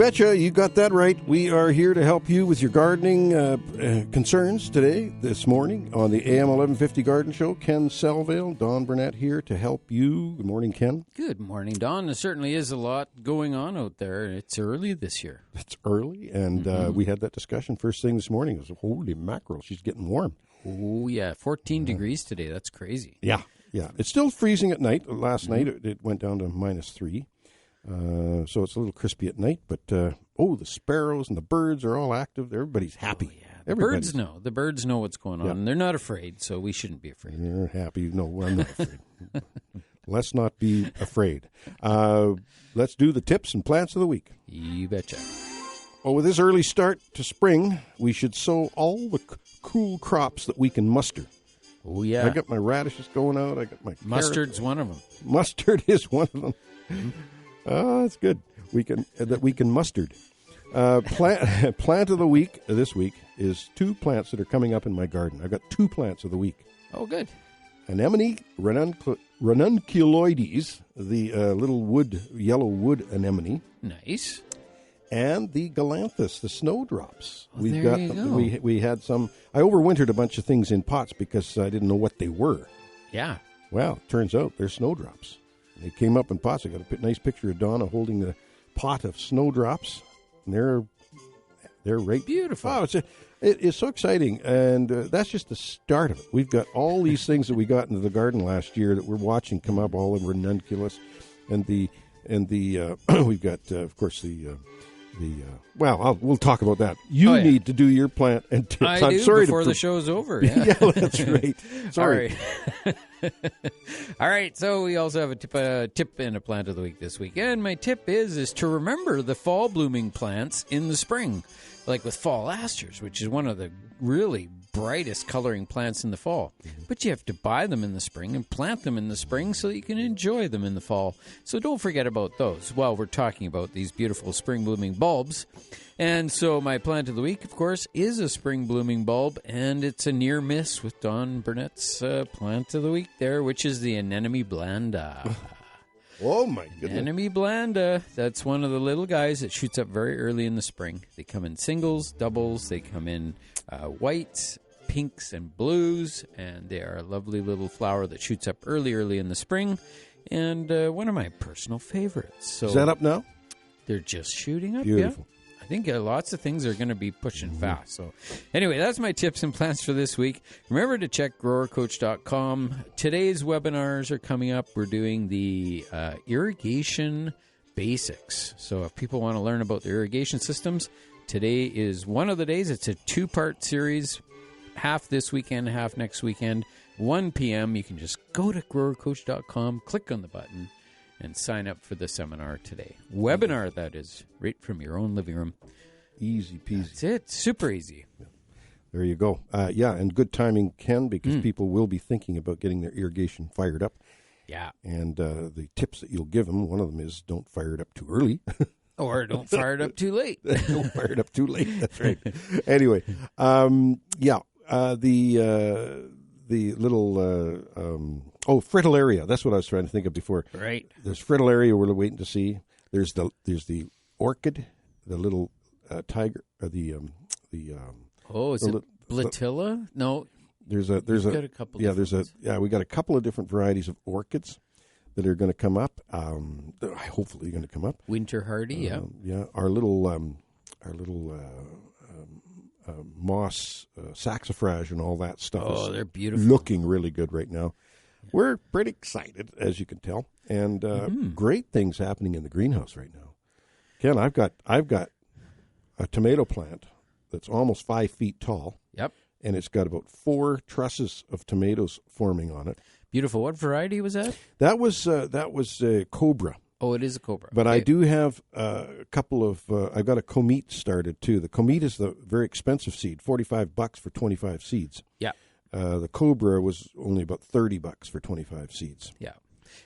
betcha, you got that right. We are here to help you with your gardening concerns today, this morning, on the AM 1150 Garden Show. Ken Salvail, Don Burnett here to help you. Good morning, Ken. Good morning, Don. There certainly is a lot going on out there. It's early this year. It's early, and we had that discussion first thing this morning. It was, holy mackerel, she's getting warm. Oh, yeah, 14 degrees today. That's crazy. Yeah. It's still freezing at night. Last night it went down to -3. So it's a little crispy at night, but the sparrows and the birds are all active. Everybody's happy. Oh, yeah. The birds know what's going on. Yeah. And they're not afraid, so we shouldn't be afraid. They're happy. No, I'm not afraid. Let's not be afraid. Let's do the tips and plants of the week. You betcha. Well, with this early start to spring, we should sow all the cool crops that we can muster. Oh, yeah. I got my radishes going out. I got my Mustard's carrots. one of them. Mustard is one of them. Oh, that's good. We can mustard. Plant of the week this week is 2 plants that are coming up in my garden. I've got 2 plants of the week. Oh, good. Anemone ranunculoides, the little yellow wood anemone. Nice. And the galanthus, the snowdrops. Oh, there you go. We had some. I overwintered a bunch of things in pots because I didn't know what they were. Yeah. Well, turns out they're snowdrops. They came up in pots. I got a nice picture of Donna holding the pot of snowdrops. And they're right. Beautiful. Oh, it's so exciting, and that's just the start of it. We've got all these things that we got into the garden last year that we're watching come up, all in ranunculus, and the we've got of course we'll talk about that. You need to do your plant and tips. I'm sorry before the show's over. Yeah, yeah, that's right. Sorry. All right. So we also have a tip and a plant of the week this week. And my tip is to remember the fall blooming plants in the spring, like with fall asters, which is one of the really brightest coloring plants in the fall. But you have to buy them in the spring and plant them in the spring so that you can enjoy them in the fall. So don't forget about those while we're talking about these beautiful spring blooming bulbs. And so my plant of the week, of course, is a spring blooming bulb, and it's a near miss with Don Burnett's plant of the week there, which is the Anemone blanda. Oh, my goodness. Anemone blanda. That's one of the little guys that shoots up very early in the spring. They come in singles, doubles. They come in whites, pinks, and blues. And they are a lovely little flower that shoots up early in the spring. And one of my personal favorites. So is that up now? They're just shooting up, Beautiful. Yeah. I think lots of things are going to be pushing fast. So anyway, that's my tips and plants for this week. Remember to check growercoach.com. Today's webinars are coming up. We're doing the irrigation basics. So if people want to learn about the irrigation systems, today is one of the days. It's a 2-part series, half this weekend, half next weekend, 1 p.m. You can just go to growercoach.com, click on the button, and sign up for the seminar today. Webinar, that is, right from your own living room. Easy peasy. That's it. Super easy. Yeah. There you go. And good timing, Ken, because people will be thinking about getting their irrigation fired up. Yeah. And the tips that you'll give them, one of them is don't fire it up too early. Or don't fire it up too late. Don't fire it up too late. That's right. Anyway, the little fritillaria. That's what I was trying to think of before. Right. There's fritillaria we're waiting to see. There's the orchid, the little tiger, is it Blatilla? No. We got a couple of different varieties of orchids that are going to come up. Hopefully, going to come up. Winter hardy, yeah. Yeah, our little moss saxifrage and all that stuff. Oh, they're beautiful. Looking really good right now. Yeah. We're pretty excited, as you can tell, and great things happening in the greenhouse right now. Ken, I've got a tomato plant that's almost 5 feet tall. Yep. And it's got about 4 trusses of tomatoes forming on it. Beautiful. What variety was that? That was Cobra. Oh, it is a Cobra. But okay. I do have a couple of. I've got a Comete started too. The Comete is the very expensive seed, $45 for 25 seeds. Yeah. The Cobra was only about $30 for 25 seeds. Yeah.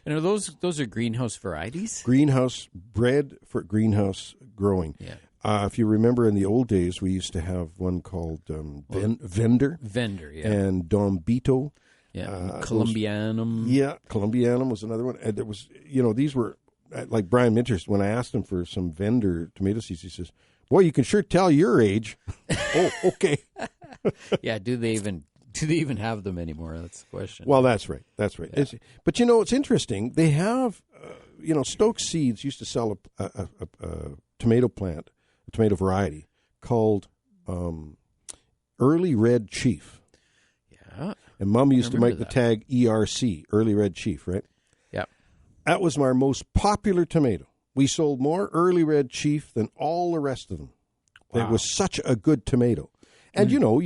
And are those are greenhouse varieties? Greenhouse bred for greenhouse growing. Yeah. If you remember, in the old days, we used to have one called Vendor. Vendor, yeah. And Dombito. Yeah. Columbianum. Columbianum was another one. And there was, these were like Brian Minters, when I asked him for some vendor tomato seeds, he says, "Boy, you can sure tell your age." Oh, okay. Yeah, do they even have them anymore? That's the question. Well, that's right. That's right. Yeah. But it's interesting. They have, Stokes Seeds used to sell a tomato plant, a tomato variety called Early Red Chief. Yeah. And Mom used to make the tag ERC, Early Red Chief, right? Yeah. That was our most popular tomato. We sold more Early Red Chief than all the rest of them. Wow. It was such a good tomato. And you know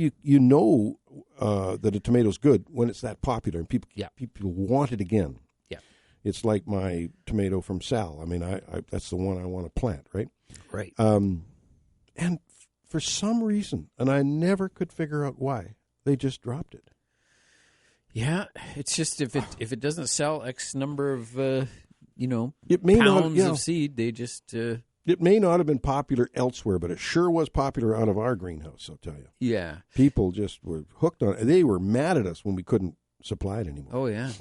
that a tomato's good when it's that popular and people want it again. Yeah. It's like my tomato from Sal. I mean, I that's the one I want to plant, right? Right. And for some reason, and I never could figure out why, they just dropped it. Yeah, it's just if it doesn't sell X number of it may pounds of seed, they just it may not have been popular elsewhere, but it sure was popular out of our greenhouse, I'll tell you. Yeah. People just were hooked on it. They were mad at us when we couldn't supply it anymore. Oh, yeah.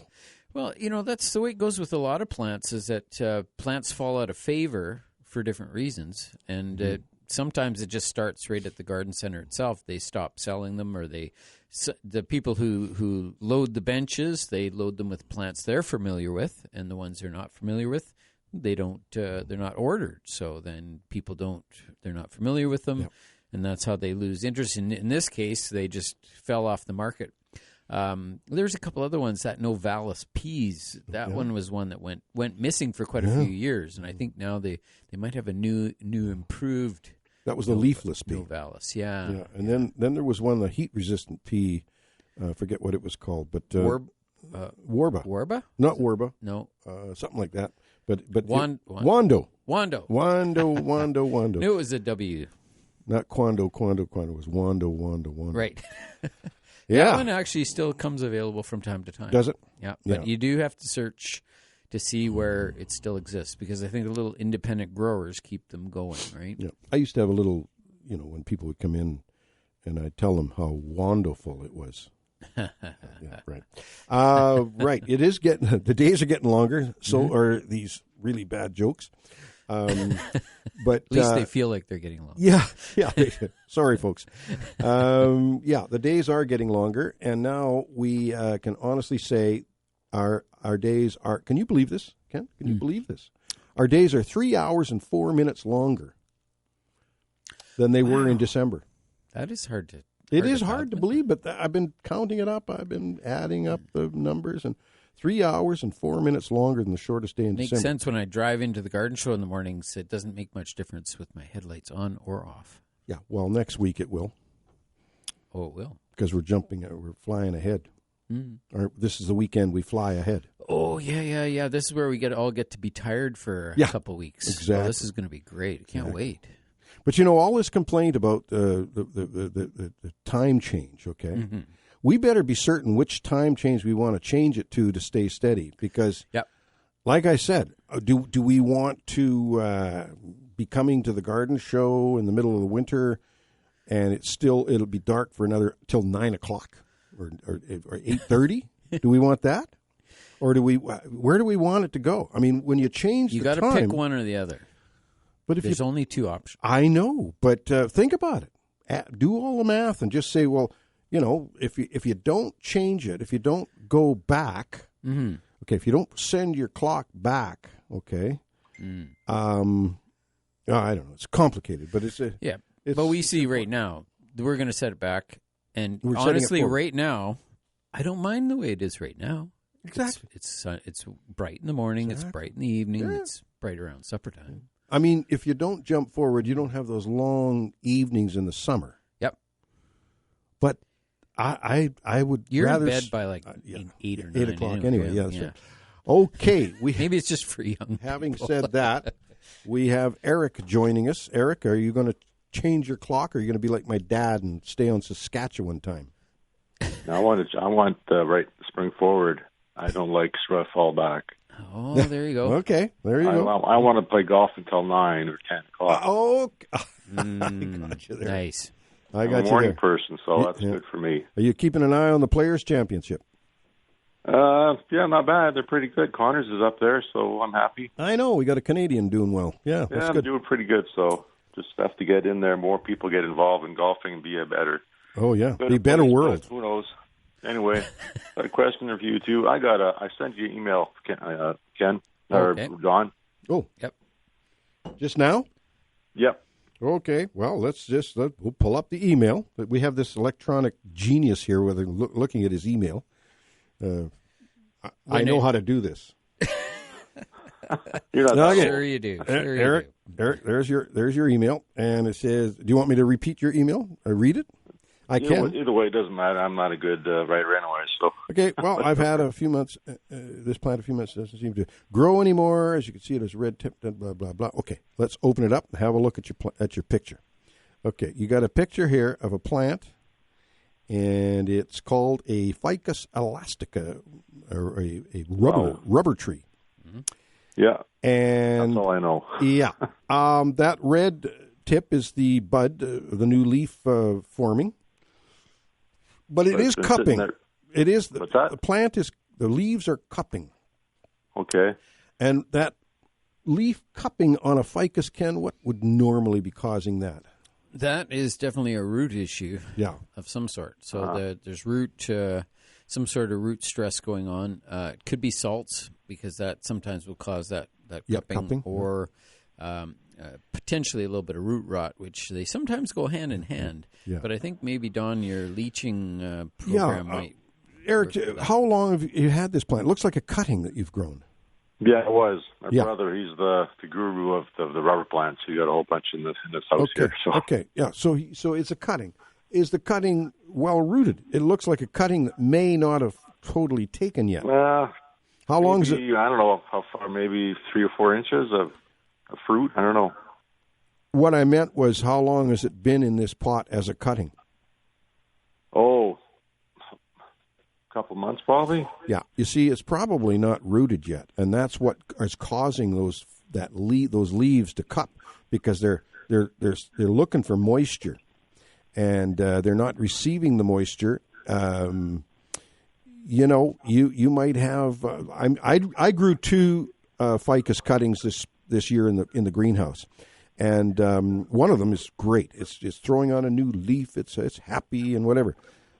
Well, that's the way it goes with a lot of plants, is that plants fall out of favor for different reasons. And sometimes it just starts right at the garden center itself. They stop selling them, or the people who load the benches, they load them with plants they're familiar with, and the ones they're not familiar with, they don't. They're not ordered, so then people don't. They're not familiar with them, and that's how they lose interest. In this case, they just fell off the market. There's a couple other ones. That Novalis peas, that one was one that went missing for quite a few years, and I think now they might have a new improved. That was the leafless pea. Novalis, yeah. And then there was one, the heat resistant pea. I forget what it was called, but Warba. Warba, not Warba. No, something like that. But Wando. Knew it was a W. Not Quando. It was Wando. Right. Yeah. That one actually still comes available from time to time. Does it? Yeah. But you do have to search to see where it still exists, because I think the little independent growers keep them going, right? Yeah. I used to have a little, when people would come in and I'd tell them how wonderful it was. Yeah, right. Right. It is the days are getting longer. So are these really bad jokes. But at least they feel like they're getting longer. Yeah. Sorry, folks. The days are getting longer, and now we can honestly say our days are. Can you believe this, Ken? Can you believe this? Our days are 3 hours and 4 minutes longer than they were in December. That is hard to. It is hard to believe, but I've been counting it up. I've been adding up the numbers, and 3 hours and 4 minutes longer than the shortest day in December. Makes sense when I drive into the garden show in the mornings. It doesn't make much difference with my headlights on or off. Yeah, well, next week it will. Oh, it will. Because we're flying ahead. Or this is the weekend we fly ahead. Oh, yeah. This is where we all get to be tired for a couple weeks. Exactly. Well, this is going to be great. Can't wait. But all this complaint about the time change, okay? Mm-hmm. We better be certain which time change we want to change it to stay steady, because, like I said, do we want to be coming to the garden show in the middle of the winter, and it'll be dark for till 9 o'clock or 8:30? Do we want that, or where do we want it to go? I mean, when you change, you got to pick one or the other. But if there's only two options. I know, but think about it. Do all the math and just say, well, if you don't change it, if you don't go back, okay, if you don't send your clock back, okay, I don't know, it's complicated, but but we see right now we're going to set it back, and honestly, right now, I don't mind the way it is right now. Exactly, it's bright in the morning, it's bright in the evening, it's bright around supper time. I mean, if you don't jump forward, you don't have those long evenings in the summer. Yep. But I would You're rather... in bed by 8 or 9. 8 o'clock anyway. Yeah, that's right. Okay. Maybe it's just for young Having people. said that, we have Eric joining us. Eric, are you going to change your clock, or are you going to be like my dad and stay on Saskatchewan time? No, I want right spring forward. I don't like fall back. Oh, there you go. Okay, there you go. I want to play golf until 9 or 10 o'clock. I got you there. Nice. I got you there. I'm a morning person, so that's good for me. Are you keeping an eye on the Players' Championship? Yeah, not bad. They're pretty good. Connors is up there, so I'm happy. I know. We got a Canadian doing well. Yeah, that's I'm good. doing pretty good, so just have to get in there. More people get involved in golfing and be a better... Oh, yeah. Be a better world. Who knows? Anyway, got a question for you, too. I sent you an email, Ken, or John. Oh. Yep. Just now? Yep. Okay, well, we'll pull up the email. We have this electronic genius here with looking at his email. I know how to do this. You're not Sure you do. Eric, there's your email, and it says, do you want me to repeat your email or read it? I can. Either way, it doesn't matter. I'm not a good writer anyway, so. Okay, well, I've had a few months. This plant, doesn't seem to grow anymore. As you can see, it has red tip, blah, blah, blah. Okay, let's open it up and have a look at your picture. Okay, you got a picture here of a plant, and it's called a Ficus elastica, or a rubber tree. Mm-hmm. Yeah, and that's all I know. Yeah, that red tip is the bud, the new leaf forming. But it is cupping. It is the plant is the leaves are cupping. Okay. And that leaf cupping on a ficus, Ken, what would normally be causing that? That is definitely a root issue. Yeah. Of some sort. So there's some sort of root stress going on. It could be salts, because that sometimes will cause that cupping. Or potentially a little bit of root rot, which they sometimes go hand in hand. Yeah. But I think maybe, Don, your leaching program might... Eric, how long have you had this plant? It looks like a cutting that you've grown. Yeah, it was. My brother, he's the guru of the rubber plants. He got a whole bunch in this house here. So. Okay, yeah. So it's a cutting. Is the cutting well-rooted? It looks like a cutting that may not have totally taken yet. How long is it? I don't know how far, maybe 3 or 4 inches of fruit. I don't know. What I meant was, how long has it been in this pot as a cutting? Oh, a couple months probably. Yeah, you see, it's probably not rooted yet, and that's what is causing those leaves to cup, because they're looking for moisture, and they're not receiving the moisture. You might have. I grew 2 ficus cuttings this year in the greenhouse. And one of them is great. It's throwing on a new leaf. It's happy and whatever.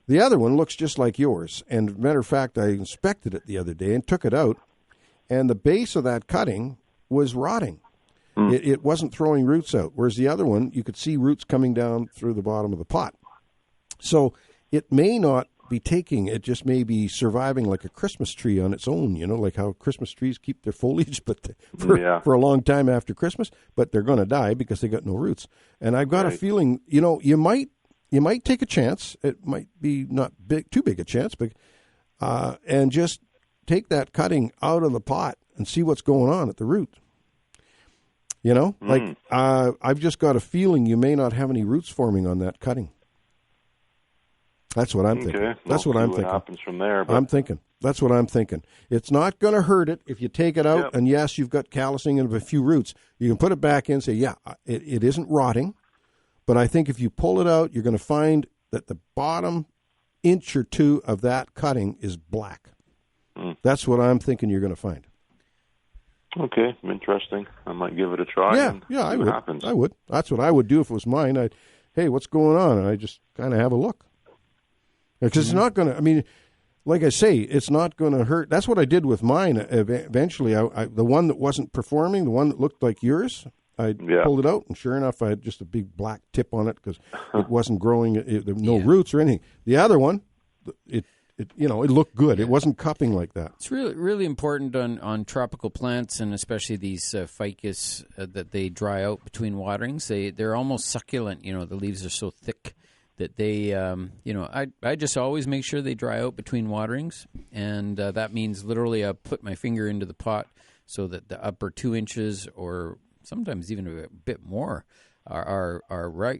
The other one looks just like yours. And matter of fact, I inspected it the other day and took it out, and the base of that cutting was rotting. It wasn't throwing roots out, whereas the other one, you could see roots coming down through the bottom of the pot. So it may not be taking, it just may be surviving like a Christmas tree on its own, like how Christmas trees keep their foliage for a long time after Christmas, but they're going to die because they got no roots. And I've got a feeling, you might take a chance. It might be not too big a chance, but and just take that cutting out of the pot and see what's going on at the root. I've just got a feeling you may not have any roots forming on that cutting. That's what I'm thinking. That's what I'm thinking. What happens from there? But... I'm thinking. That's what I'm thinking. It's not going to hurt it if you take it out, and yes, you've got callousing of a few roots. You can put it back in and say, it isn't rotting, but I think if you pull it out, you're going to find that the bottom inch or 2 of that cutting is black. That's what I'm thinking you're going to find. Okay, interesting. I might give it a try. I would. Happens. I would. That's what I would do if it was mine. Hey, what's going on? And I just kind of have a look. Because it's not going to, like I say, it's not going to hurt. That's what I did with mine. Eventually, the one that wasn't performing, the one that looked like yours, I pulled it out, and sure enough, I had just a big black tip on it because it wasn't growing, there were no roots or anything. The other one, it looked good. It wasn't cupping like that. It's really, really important on tropical plants, and especially these ficus, that they dry out between waterings. They're almost succulent. The leaves are so thick that they, I just always make sure they dry out between waterings, and that means literally I put my finger into the pot so that the upper 2 inches, or sometimes even a bit more, are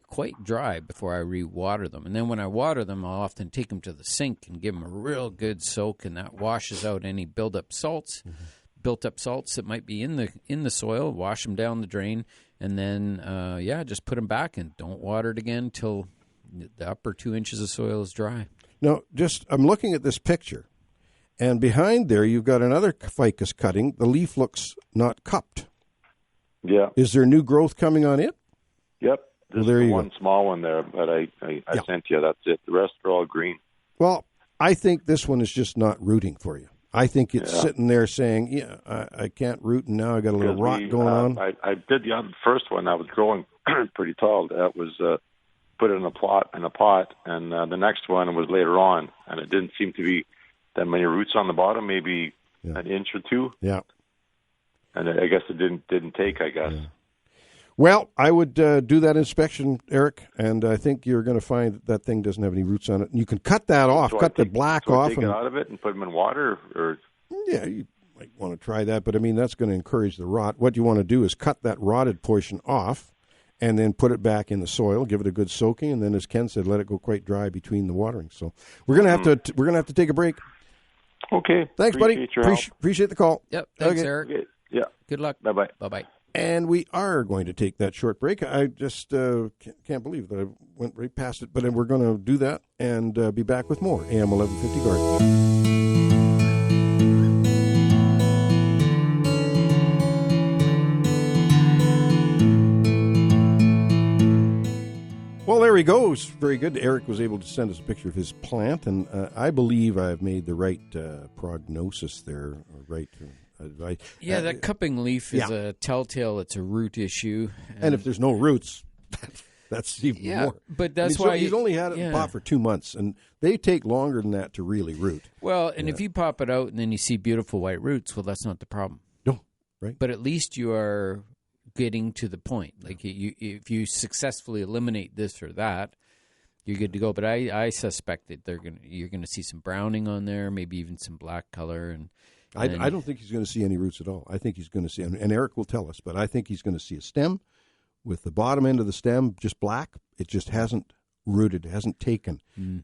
quite dry before I re-water them. And then when I water them, I'll often take them to the sink and give them a real good soak, and that washes out any built-up salts that might be in the soil. Wash them down the drain, and then just put them back, and don't water it again till the upper 2 inches of soil is dry. No, I'm looking at this picture, And behind there, you've got another ficus cutting. The leaf looks not cupped. Yeah. Is there new growth coming on it? Yep. There's there you one go. small one there, but I sent you. That's it. The rest are all green. Well, I think this one is just not rooting for you. I think it's sitting there saying, "Yeah, I can't root, and now I got a little rot going on." I did the first one. I was growing pretty tall. That was put it in a pot, and the next one was later on, and it didn't seem to be that many roots on the bottom, maybe an inch or two. Yeah. And I guess it didn't take. I guess. Yeah. Well, I would do that inspection, Eric, and I think you're going to find that thing doesn't have any roots on it. And you can cut that off, cut the black off. Take it out of it and put them in water? Or? Yeah, you might want to try that, but, I mean, that's going to encourage the rot. What you want to do is cut that rotted portion off and then put it back in the soil, give it a good soaking, and then, as Ken said, let it go quite dry between the watering. So we're going to have to take a break. Okay. Thanks, buddy. Appreciate the call. Yep. Thanks, okay. Eric. Okay. Yeah. Good luck. Bye-bye. Bye-bye. And we are going to take that short break. I just can't believe that I went right past it, but we're going to do that and be back with more AM 1150 Garden. Well, there he goes. Very good. Eric was able to send us a picture of his plant, and I believe I've made the right prognosis there, or right advice. Yeah, that cupping leaf is a telltale. It's a root issue. And if there's no roots, that's even more. But that's why he's only had it in pot for 2 months, and they take longer than that to really root. Well, and if you pop it out and then you see beautiful white roots, well, that's not the problem. No, right. But at least you are getting to the point. Like if you successfully eliminate this or that, you're good to go. But I suspect that you're gonna see some browning on there, maybe even some black color, and I don't think he's going to see any roots at all. I think he's going to see, and Eric will tell us, but I think he's going to see a stem with the bottom end of the stem just black. It just hasn't rooted, it hasn't taken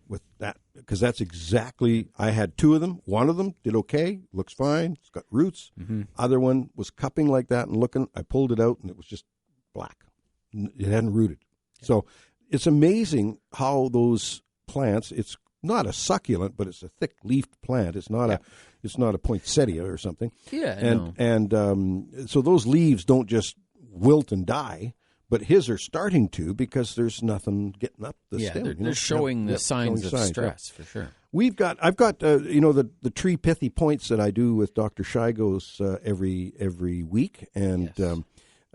with that, because that's exactly, I had 2 of them. One of them did okay, looks fine, it's got roots. Other one was cupping like that and looking. I pulled it out and it was just black. It hadn't rooted. So it's amazing how those plants, it's not a succulent, but it's a thick-leafed plant. It's not a poinsettia or something. Yeah, and so those leaves don't just wilt and die, but his are starting to, because there's nothing getting up the stem. They're showing the signs of stress for sure. I've got the tree pithy points that I do with Dr. Shigos every week, and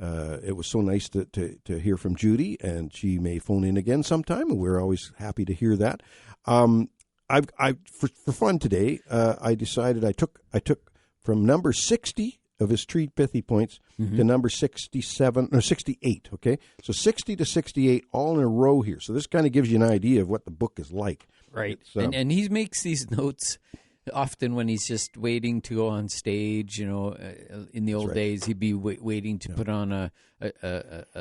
it was so nice to hear from Judy, and she may phone in again sometime, and we're always happy to hear that. For fun today, I decided I took from number 60 of his tree pithy points to number 68. Okay, so 60 to 68 all in a row here. So this kind of gives you an idea of what the book is like. Right, and he makes these notes often when he's just waiting to go on stage. In the old days, he'd be waiting to put on a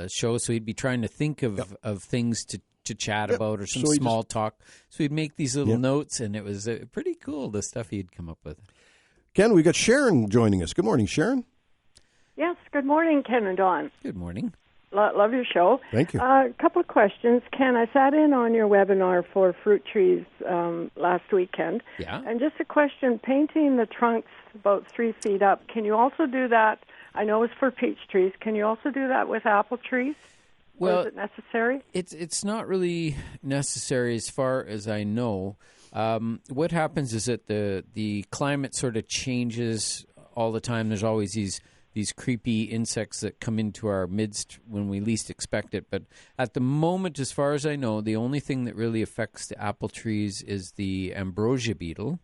show, so he'd be trying to think of things to chat about, or some small talk. So he'd make these little notes, and it was pretty cool, the stuff he'd come up with. Ken, we got Sharon joining us. Good morning, Sharon. Yes, good morning, Ken and Dawn. Good morning. Love your show. Thank you. A couple of questions. Ken, I sat in on your webinar for fruit trees last weekend. Yeah. And just a question, painting the trunks about 3 feet up, can you also do that? I know it's for peach trees. Can you also do that with apple trees? Well, or is it necessary? It's not really necessary as far as I know. What happens is that the climate sort of changes all the time. There's always these creepy insects that come into our midst when we least expect it. But at the moment, as far as I know, the only thing that really affects the apple trees is the ambrosia beetle.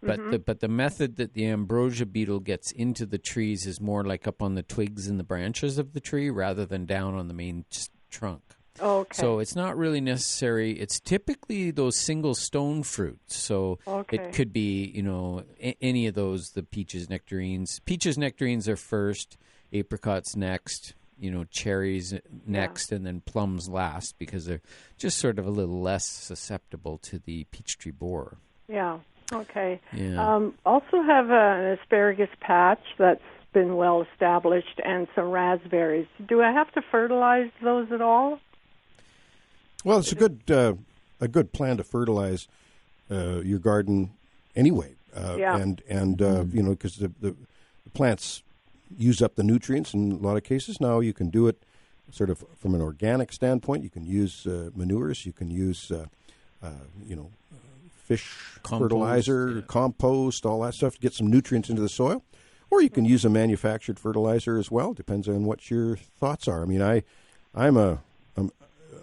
But the method that the ambrosia beetle gets into the trees is more like up on the twigs and the branches of the tree rather than down on the main trunk. Oh, okay. So it's not really necessary. It's typically those single stone fruits. So it could be, any of those, the peaches, nectarines. Peaches, nectarines are first, apricots next, cherries next, and then plums last, because they're just sort of a little less susceptible to the peach tree borer. Yeah, okay. Yeah. Also have an asparagus patch that's been well established, and some raspberries. Do I have to fertilize those at all? Well, it's a good plan to fertilize your garden anyway. and because the plants use up the nutrients in a lot of cases. Now you can do it sort of from an organic standpoint. You can use manures. You can use fish fertilizer, compost, all that stuff to get some nutrients into the soil. Or you can use a manufactured fertilizer as well. Depends on what your thoughts are. I mean, I'm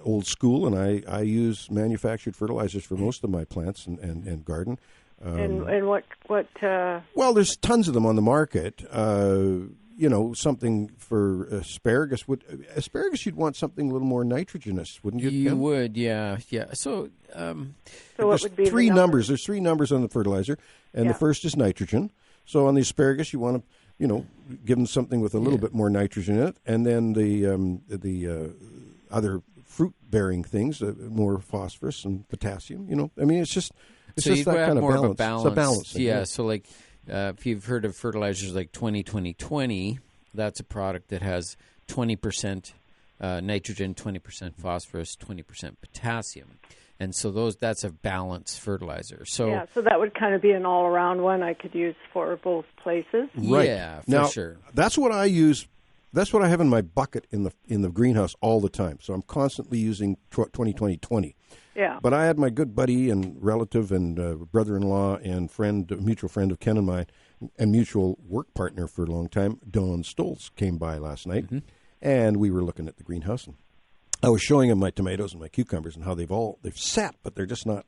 old school, and I use manufactured fertilizers for most of my plants and garden. And what? Well, there's tons of them on the market. Something for asparagus. Asparagus, you'd want something a little more nitrogenous, wouldn't you? You Ken? would, yeah. So what would be three numbers? There's three numbers on the fertilizer, and the first is nitrogen. So on the asparagus, you want to, give them something with a little bit more nitrogen in it, and then the other fruit-bearing things, more phosphorus and potassium. I mean, it's just that kind of balance. It's a balance. Yeah. So like, if you've heard of fertilizers like 20-20-20, that's a product that has 20% nitrogen, 20% phosphorus, 20% potassium. And so that's a balanced fertilizer. So so that would kind of be an all-around one I could use for both places. Right. Yeah, for now, sure. That's what I use. That's what I have in my bucket in the greenhouse all the time. So I'm constantly using 20-20-20. Yeah. But I had my good buddy and relative and brother-in-law and mutual friend of Ken and mine, and mutual work partner for a long time, Don Stoltz, came by last night, and we were looking at the greenhouse, and I was showing him my tomatoes and my cucumbers and how they've sat, but they're just not,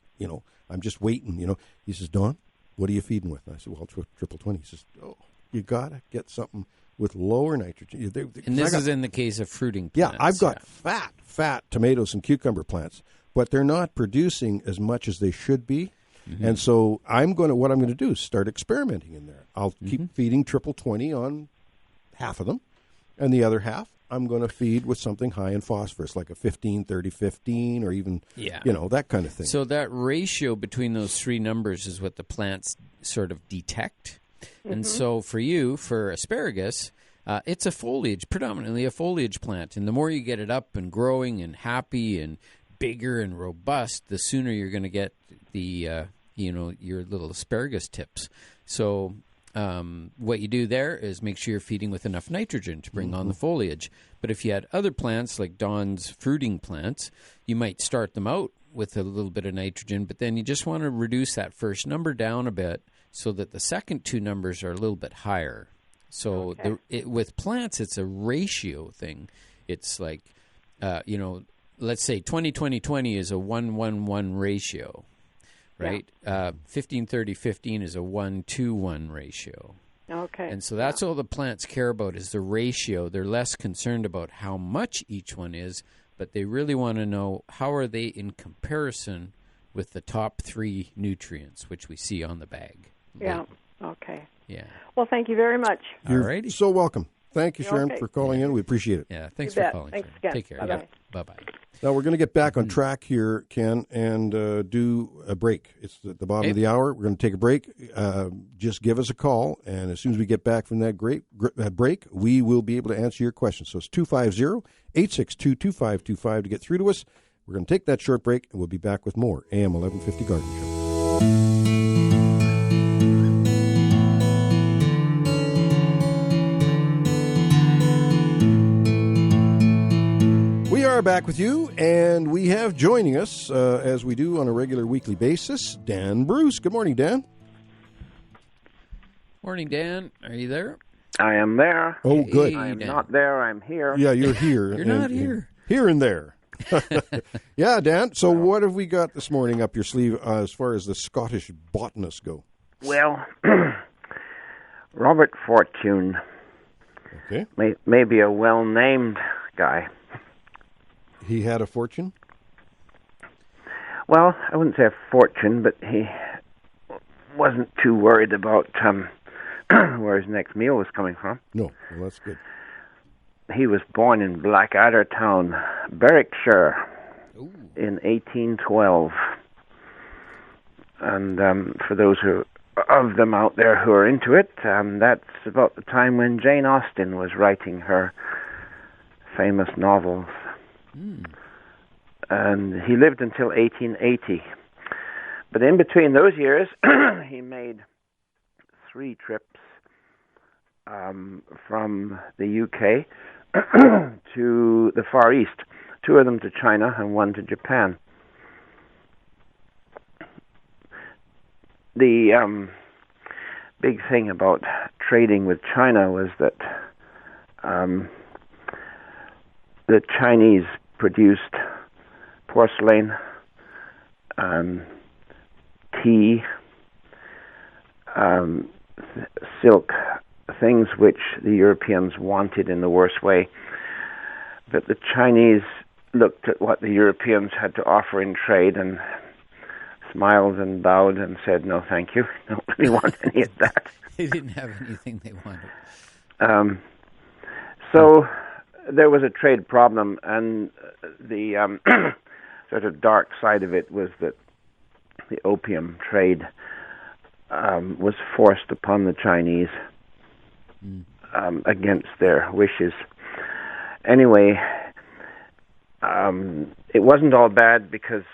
I'm just waiting, He says, Don, what are you feeding with? And I said, well, 20-20. He says, oh, you got to get something with lower nitrogen. And this is in the case of fruiting plants. Yeah, I've got fat tomatoes and cucumber plants, but they're not producing as much as they should be. Mm-hmm. And so what I'm going to do is start experimenting in there. I'll keep feeding 20-20 on half of them, and the other half I'm going to feed with something high in phosphorus, like a 15-30-15, or even, that kind of thing. So that ratio between those three numbers is what the plants sort of detect. Mm-hmm. And so for asparagus, it's predominantly a foliage plant. And the more you get it up and growing and happy and bigger and robust, the sooner you're going to get the, your little asparagus tips. So what you do there is make sure you're feeding with enough nitrogen to bring on the foliage. But if you had other plants like Don's fruiting plants, you might start them out with a little bit of nitrogen, but then you just want to reduce that first number down a bit so that the second two numbers are a little bit higher. So with plants, it's a ratio thing. It's like, let's say 20-20-20 is a 1-1-1 ratio. Right? 15-30-15 is a 1-2-1 ratio. Okay. And so that's all the plants care about is the ratio. They're less concerned about how much each one is, but they really want to know how are they in comparison with the top three nutrients, which we see on the bag. Yeah. Okay. Yeah. Well, thank you very much. You're so welcome. Thank you, Sharon, for calling in. We appreciate it. Yeah, thanks for calling. Thanks again. Take care. Bye-bye. Bye-bye. Now, we're going to get back on track here, Ken, and do a break. It's at the bottom of the hour. We're going to take a break. Just give us a call, and as soon as we get back from that break, we will be able to answer your questions. So it's 250-862-2525 to get through to us. We're going to take that short break, and we'll be back with more AM 1150 Garden Show. We are back with you, and we have joining us, as we do on a regular weekly basis, Dan Bruce. Good morning, Dan. Morning, Dan. Are you there? I am there. Oh, good. Hey, I am Dan. not there. I'm here. Yeah, you're here. You're not here. Here and there. Yeah, Dan. So what have we got this morning up your sleeve as far as the Scottish botanists go? Well, Robert Fortune, Okay. maybe a well-named guy. He had a fortune? Well, I wouldn't say a fortune, but he wasn't too worried about where his next meal was coming from. No. Well, that's good. He was born in Blackaddertown, Berwickshire, in 1812. And for those of them out there who are into it, that's about the time when Jane Austen was writing her famous novels. And he lived until 1880. But in between those years, he made 3 trips from the UK to the Far East, 2 of them to China and 1 to Japan. The big thing about trading with China was that the Chinese produced porcelain, tea, silk, things which the Europeans wanted in the worst way. But the Chinese looked at what the Europeans had to offer in trade and smiled and bowed and said, no, thank you. Don't really want any of that. They didn't have anything they wanted. So there was a trade problem, and the sort of dark side of it was that the opium trade was forced upon the Chinese against their wishes. Anyway, it wasn't all bad because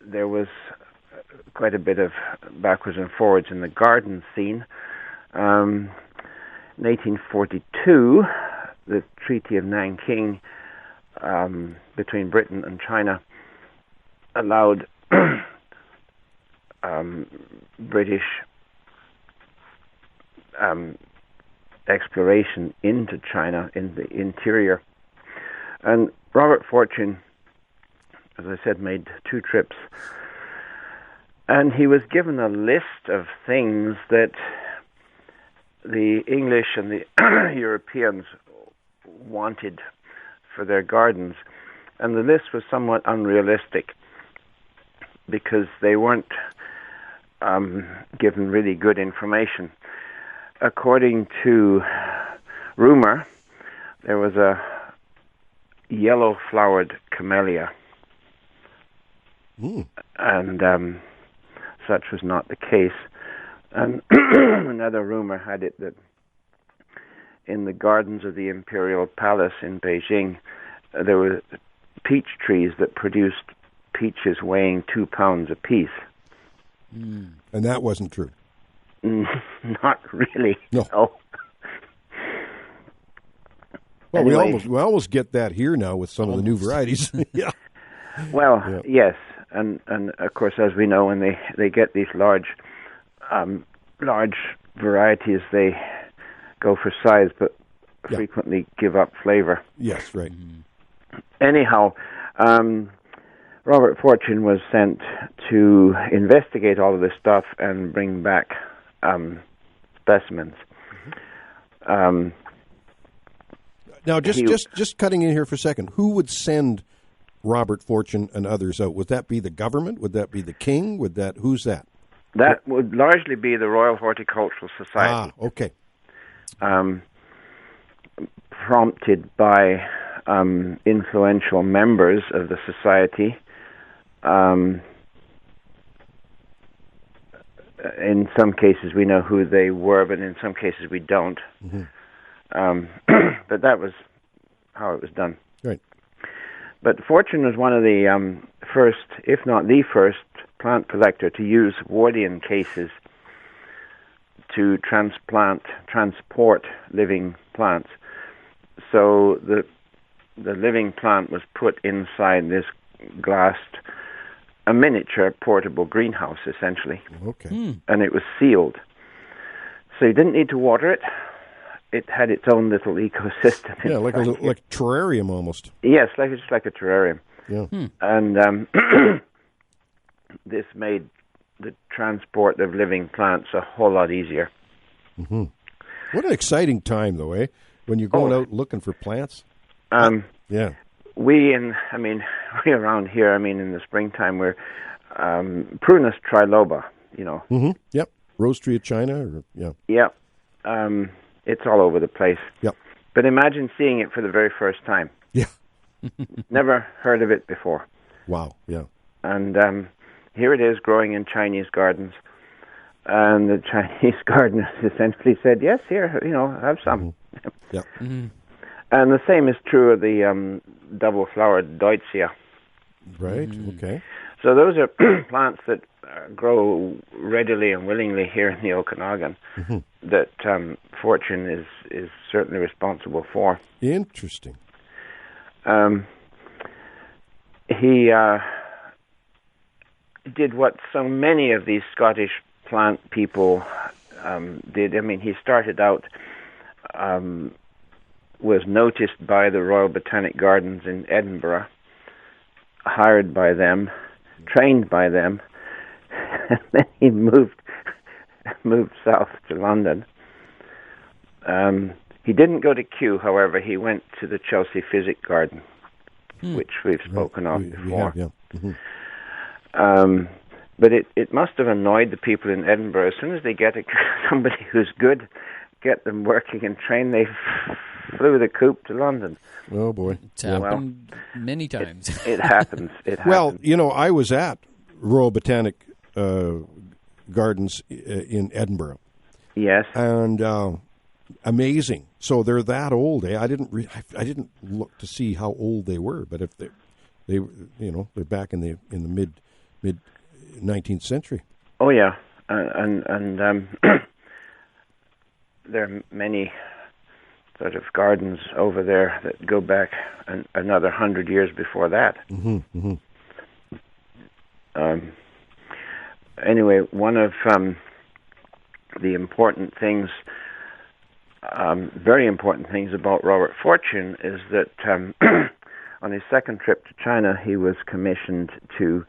there was quite a bit of backwards and forwards in the garden scene. In 1842, the Treaty of Nanking between Britain and China allowed British exploration into China in the interior. And Robert Fortune, as I said, made 2 trips. And he was given a list of things that the English and the Europeans wanted for their gardens. And the list was somewhat unrealistic because they weren't given really good information. According to rumor, there was a yellow-flowered camellia. And such was not the case. And another rumor had it that in the gardens of the Imperial Palace in Beijing, there were peach trees that produced peaches weighing 2 pounds apiece. And that wasn't true? Not really. No. Well, anyway, we almost get that here now with some of the new varieties. Yeah. Well, yeah. Yes, and of course, as we know, when they get these large varieties, they go for size, but frequently give up flavor. Yes, right. Anyhow, Robert Fortune was sent to investigate all of this stuff and bring back specimens. Now, just cutting in here for a second, who would send Robert Fortune and others out? Would that be the government? Would that be the king? Who's that? That would largely be the Royal Horticultural Society. Ah, okay. Prompted by influential members of the society. In some cases we know who they were, but in some cases we don't. But that was how it was done. Right. But Fortune was one of the first, if not the first, plant collector to use Wardian cases to transport living plants. So the living plant was put inside this glassed, a miniature portable greenhouse, essentially. Okay. And it was sealed. So you didn't need to water it. It had its own little ecosystem. Yeah, like a terrarium almost. Yes, just like a terrarium. Yeah. And this made the transport of living plants a whole lot easier. Mm-hmm. What an exciting time, though, eh? When you're going out looking for plants. Yeah. We around here, in the springtime, we're Prunus triloba, Mm-hmm. Yep. Rose tree of China. Yep. It's all over the place. Yep. But imagine seeing it for the very first time. Yeah. Never heard of it before. Wow. Yeah. And here it is growing in Chinese gardens. And the Chinese gardeners essentially said, yes, here, have some. Mm-hmm. Yeah. Mm-hmm. And the same is true of the double-flowered Deutzia. Right. Okay. So those are plants that grow readily and willingly here in the Okanagan that Fortune is certainly responsible for. Interesting. He did what so many of these Scottish plant people did. I mean, he started out, was noticed by the Royal Botanic Gardens in Edinburgh, hired by them, trained by them, and then he moved south to London. He didn't go to Kew, however. He went to the Chelsea Physic Garden, which we've spoken of before. We have, yeah. But it must have annoyed the people in Edinburgh. As soon as they get somebody who's good, get them working and trained, they flew the coop to London. Oh, boy. It's happened many times. It happens. Well, you know, I was at Royal Botanic Gardens in Edinburgh. Yes. And amazing. So they're that old. I didn't look to see how old they were, but if they they're back in the mid 19th century. Oh yeah, and there are many sort of gardens over there that go back another 100 years before that. Anyway, one of the important things, very important things about Robert Fortune is that on his second trip to China, he was commissioned to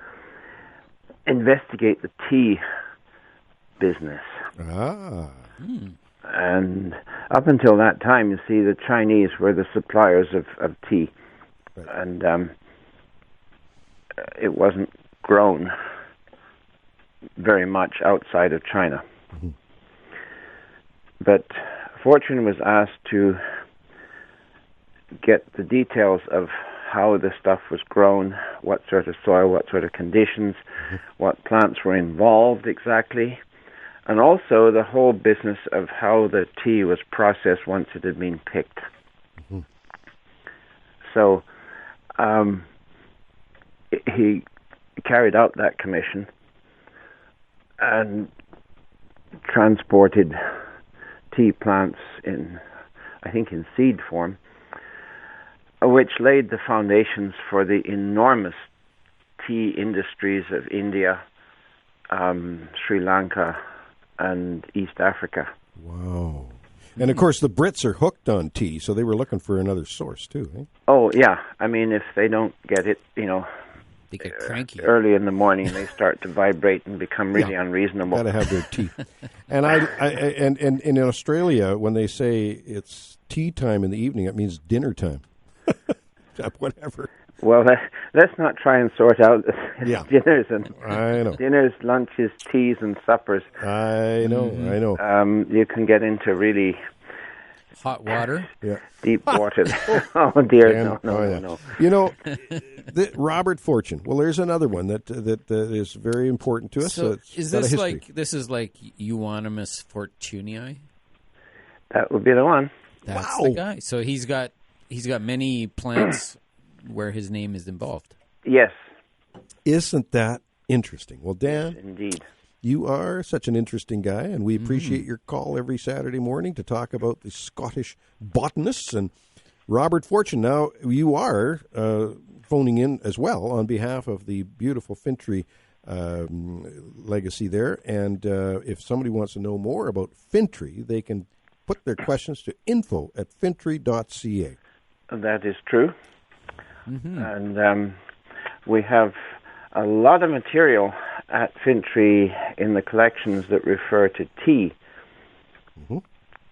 investigate the tea business. And up until that time, you see, the Chinese were the suppliers of tea. Right. And it wasn't grown very much outside of China. But Fortune was asked to get the details of how the stuff was grown, what sort of soil, what sort of conditions, what plants were involved exactly, and also the whole business of how the tea was processed once it had been picked. So he carried out that commission and transported tea plants in seed form, which laid the foundations for the enormous tea industries of India, Sri Lanka, and East Africa. Wow. And, of course, the Brits are hooked on tea, so they were looking for another source, too. Eh? Oh, yeah. I mean, if they don't get it, they get cranky. Early in the morning, they start to vibrate and become really unreasonable. Got to have their tea. And and in Australia, when they say it's tea time in the evening, it means dinner time. Whatever. Well, let's not try and sort out dinners and I know. Dinners, lunches, teas, and suppers. I know. You can get into really hot water, deep water. Oh dear, no. You know, Robert Fortune. Well, there's another one that is very important to us. So is this like Euonymus Fortunii? That would be the one. That's the guy. So he's got many plants where his name is involved. Yes. Isn't that interesting? Well, Dan, indeed, you are such an interesting guy, and we appreciate your call every Saturday morning to talk about the Scottish botanists and Robert Fortune. Now, you are phoning in as well on behalf of the beautiful Fintry legacy there, and if somebody wants to know more about Fintry, they can put their questions to info@fintry.ca. That is true. And we have a lot of material at Fintry in the collections that refer to tea.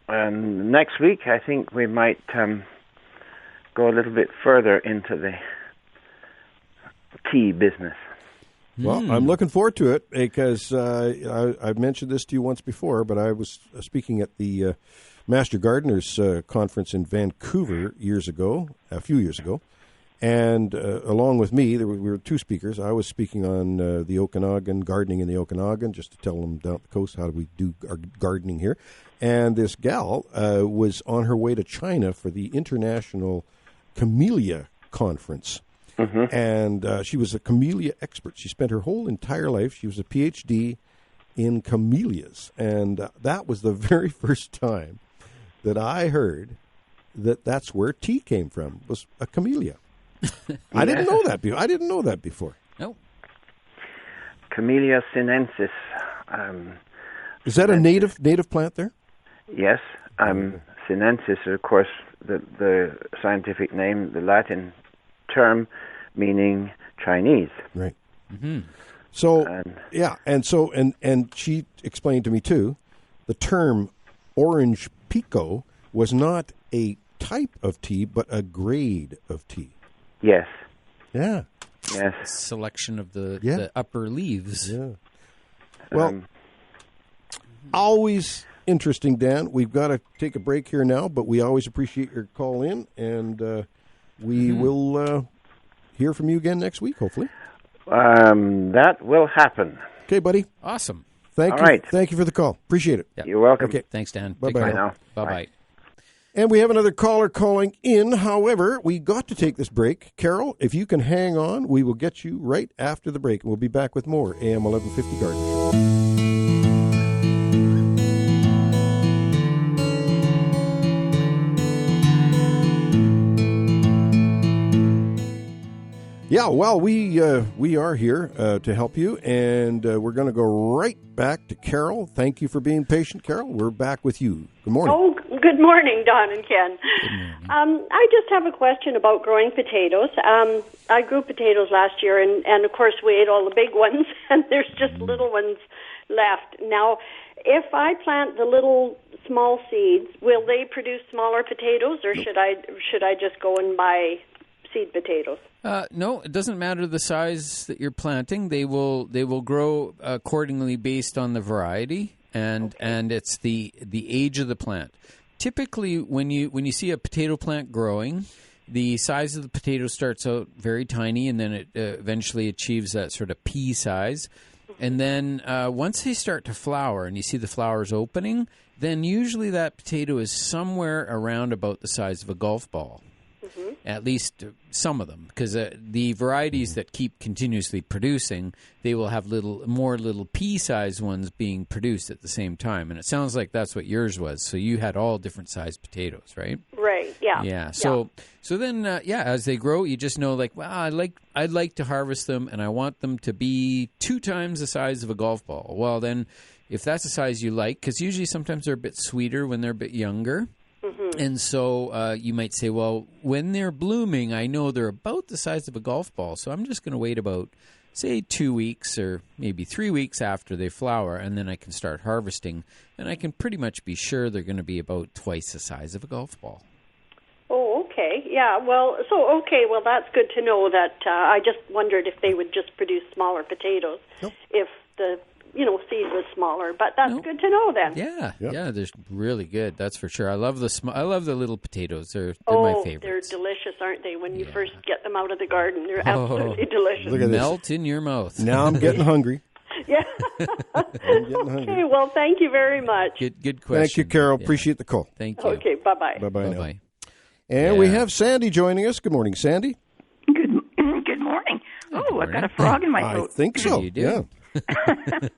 And next week, I think we might go a little bit further into the tea business. Well, I'm looking forward to it because I've mentioned this to you once before, but I was speaking at the Master Gardeners Conference in Vancouver a few years ago, and along with me, we were two speakers. I was speaking on the Okanagan, gardening in the Okanagan, just to tell them down the coast how do we do our gardening here. And this gal was on her way to China for the International Camellia Conference. And she was a camellia expert. She spent her whole entire life. She was a PhD in camellias. And that was the very first time that I heard that that's where tea came from, was a camellia. I didn't know that before. No. Camellia sinensis. Is that a native plant there? Yes. Sinensis, of course, the scientific name, the Latin term meaning Chinese. Right. Mm-hmm. So, and she explained to me too, the term orange pico was not a type of tea, but a grade of tea. Yes. Yeah. Yes. Selection of the upper leaves. Yeah. Well, always interesting, Dan. We've got to take a break here now, but we always appreciate your call in, and we will hear from you again next week, hopefully. That will happen. Okay, buddy. Awesome. Thank you. Right. Thank you for the call. Appreciate it. You're welcome. Okay. Thanks, Dan. Bye-bye now. Bye-bye. And we have another caller calling in. However, we got to take this break. Carol, if you can hang on, we will get you right after the break. We'll be back with more AM 1150 Garden. Yeah, well, we are here to help you, and we're going to go right back to Carol. Thank you for being patient, Carol. We're back with you. Good morning. Oh, good morning, Don and Ken. I just have a question about growing potatoes. I grew potatoes last year, and of course we ate all the big ones, and there's just little ones left. Now, if I plant the little small seeds, will they produce smaller potatoes, or should I just go and buy seed potatoes? No, it doesn't matter the size that you're planting. They will grow accordingly based on the variety and it's the age of the plant. Typically, when you see a potato plant growing, the size of the potato starts out very tiny, and then it eventually achieves that sort of pea size. And then once they start to flower, and you see the flowers opening, then usually that potato is somewhere around about the size of a golf ball. Mm-hmm. At least some of them, because the varieties that keep continuously producing, they will have more little pea-sized ones being produced at the same time. And it sounds like that's what yours was. So you had all different sized potatoes, right? Right. Yeah. Yeah. So then, as they grow, you just know, like, well, I'd like to harvest them, and I want them to be 2 times the size of a golf ball. Well, then, if that's the size you like, because usually sometimes they're a bit sweeter when they're a bit younger. Mm-hmm. And so you might say, well, when they're blooming, I know they're about the size of a golf ball, so I'm just going to wait about, say, 2 weeks or maybe 3 weeks after they flower, and then I can start harvesting, and I can pretty much be sure they're going to be about twice the size of a golf ball. Oh, okay. Yeah, well, that's good to know that I just wondered if they would just produce smaller potatoes if the seed was smaller, but that's good to know then. Yeah, they're really good. That's for sure. I love the little potatoes. They're my favorites. They're delicious, aren't they? When you first get them out of the garden, they're absolutely delicious. Look at Melt this. In your mouth. Now I'm getting hungry. Yeah. Okay. Well, thank you very much. Good question. Thank you, Carol. Appreciate the call. Thank you. Okay. Bye-bye. Bye-bye. And we have Sandy joining us. Good morning, Sandy. Good morning. Oh, I've got a frog in my throat. I think so. You do. Yeah.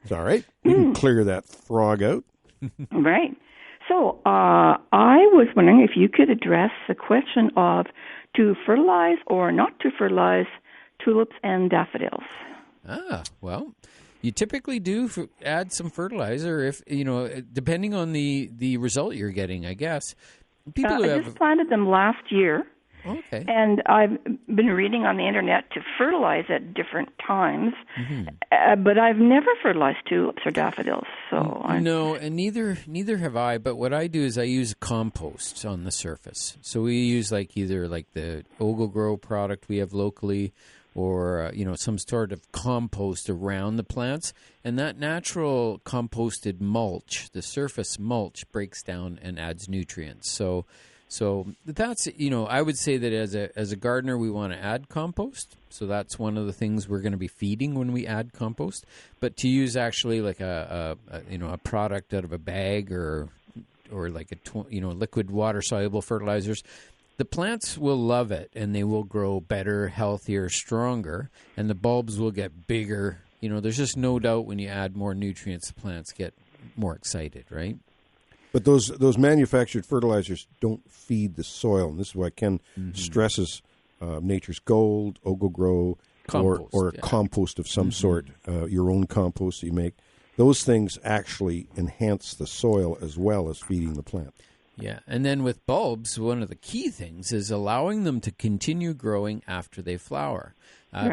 It's all right. We can clear that frog out. Right. So I was wondering if you could address the question of to fertilize or not to fertilize tulips and daffodils. Well, you typically do add some fertilizer if, depending on the result you're getting, I guess. I just planted them last year. Okay. And I've been reading on the internet to fertilize at different times, but I've never fertilized tulips or daffodils. So no, and neither have I. But what I do is I use compost on the surface. So we use either the OgoGrow product we have locally, or some sort of compost around the plants, and that natural composted mulch, the surface mulch, breaks down and adds nutrients. So that's, I would say that as a gardener, we want to add compost. So that's one of the things we're going to be feeding when we add compost. But to use actually like a product out of a bag or like liquid water soluble fertilizers, the plants will love it, and they will grow better, healthier, stronger, and the bulbs will get bigger. There's just no doubt when you add more nutrients, the plants get more excited, right? But those manufactured fertilizers don't feed the soil, and this is why Ken stresses Nature's Gold, Ogo-Grow, Compost, or compost of some sort, your own compost you make. Those things actually enhance the soil as well as feeding the plant. Yeah, and then with bulbs, one of the key things is allowing them to continue growing after they flower,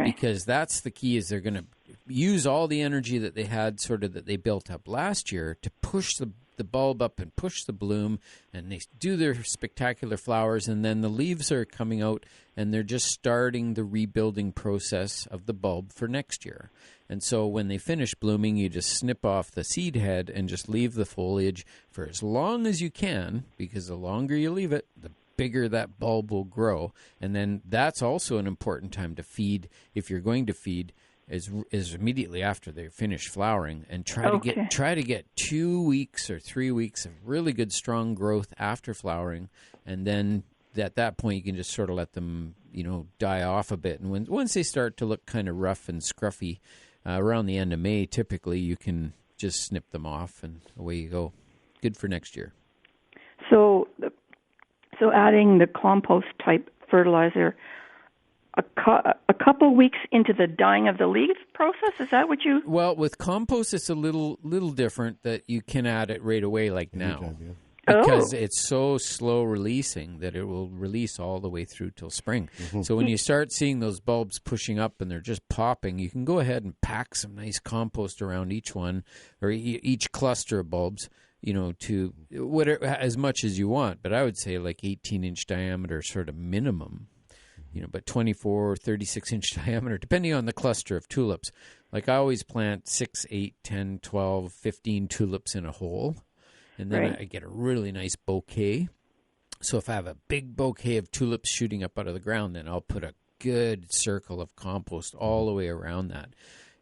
because that's the key. Is they're going to use all the energy that they had, sort of that they built up last year, to push the bulb up and push the bloom, and they do their spectacular flowers, and then the leaves are coming out, and they're just starting the rebuilding process of the bulb for next year. And so when they finish blooming, you just snip off the seed head and just leave the foliage for as long as you can, because the longer you leave it, the bigger that bulb will grow. And then that's also an important time to feed, if you're going to feed, is immediately after they finish flowering, and try to get 2 weeks or 3 weeks of really good strong growth after flowering, and then at that point you can just sort of let them die off a bit, and once they start to look kind of rough and scruffy around the end of May, typically you can just snip them off and away you go. Good for next year. So adding the compost type fertilizer a couple weeks into the dying of the leaf process, is that what you? Well, with compost, it's a little different, that you can add it right away, like now, because it's so slow releasing that it will release all the way through till spring. So when you start seeing those bulbs pushing up and they're just popping, you can go ahead and pack some nice compost around each one, or each cluster of bulbs, to whatever, as much as you want. But I would say like 18-inch diameter sort of minimum. But 24 or 36-inch diameter, depending on the cluster of tulips. Like I always plant 6, 8, 10, 12, 15 tulips in a hole, and then I get a really nice bouquet. So if I have a big bouquet of tulips shooting up out of the ground, then I'll put a good circle of compost all the way around that.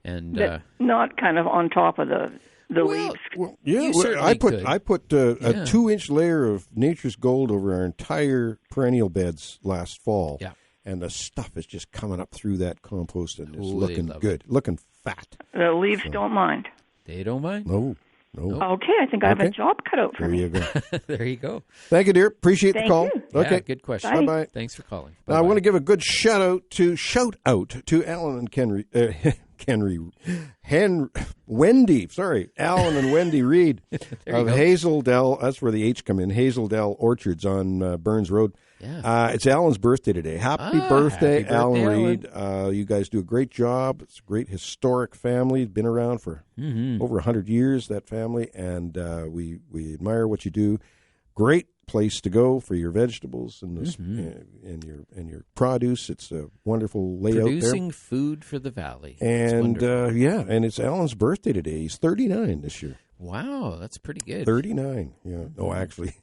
And not kind of on top of the leaves. Well, yeah, I put a 2-inch layer of Nature's Gold over our entire perennial beds last fall. Yeah. And the stuff is just coming up through that compost, and it's looking good, looking fat. The leaves don't mind. They don't mind? No. Okay, I think I have a job cut out for me. There you go. There you go. Thank you, dear. Appreciate the call. You. Okay, yeah, good question. Bye-bye. Thanks for calling. I want to give a good shout out to Alan and Wendy. Sorry, Alan and Wendy Reed of Hazeldell. That's where the H come in. Hazeldell Orchards on Burns Road. Yeah. It's Alan's birthday today. Happy birthday, Alan Reed. You guys do a great job. It's a great historic family. Been around for over 100 years, that family, and we admire what you do. Great place to go for your vegetables and this, and your produce. It's a wonderful layout Producing there. Food for the valley. And and it's Alan's birthday today. He's 39 this year. Wow, that's pretty good. 39. Yeah. No, actually,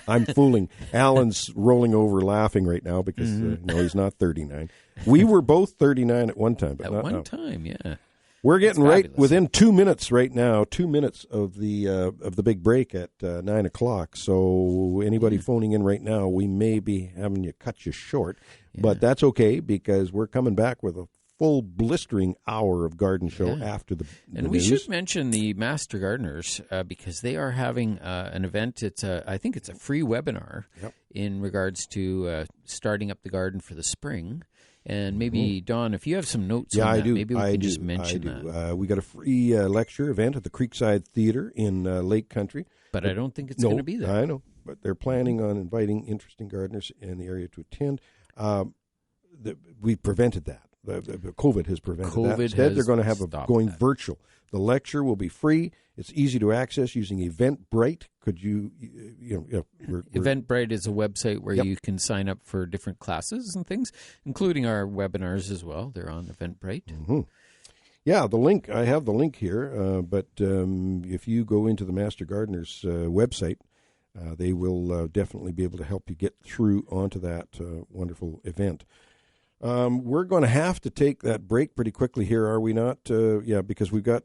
I'm fooling. Alan's rolling over laughing right now because no, he's not 39. We were both 39 at one time, but at not one now. time, yeah. We're getting right within 2 minutes right now. 2 minutes of the big break at 9 o'clock. So anybody phoning in right now, we may be having you cut you short, but that's okay because we're coming back with a full blistering hour of garden show after the and we should mention the Master Gardeners because they are having an event. I think it's a free webinar in regards to starting up the garden for the spring. And maybe, Don, if you have some notes on that, maybe we can just mention that. We got a free lecture event at the Creekside Theater in Lake Country. But I don't think it's going to be there. I know, but they're planning on inviting interesting gardeners in the area to attend. We prevented that. The COVID has prevented that. Instead, they're going to have going virtual. The lecture will be free. It's easy to access using Eventbrite. Could you Eventbrite is a website where you can sign up for different classes and things, including our webinars as well. They're on Eventbrite. Mm-hmm. Yeah, the link. I have the link here. But if you go into the Master Gardeners website, they will definitely be able to help you get through onto that wonderful event. We're going to have to take that break pretty quickly here, are we not? Because we've got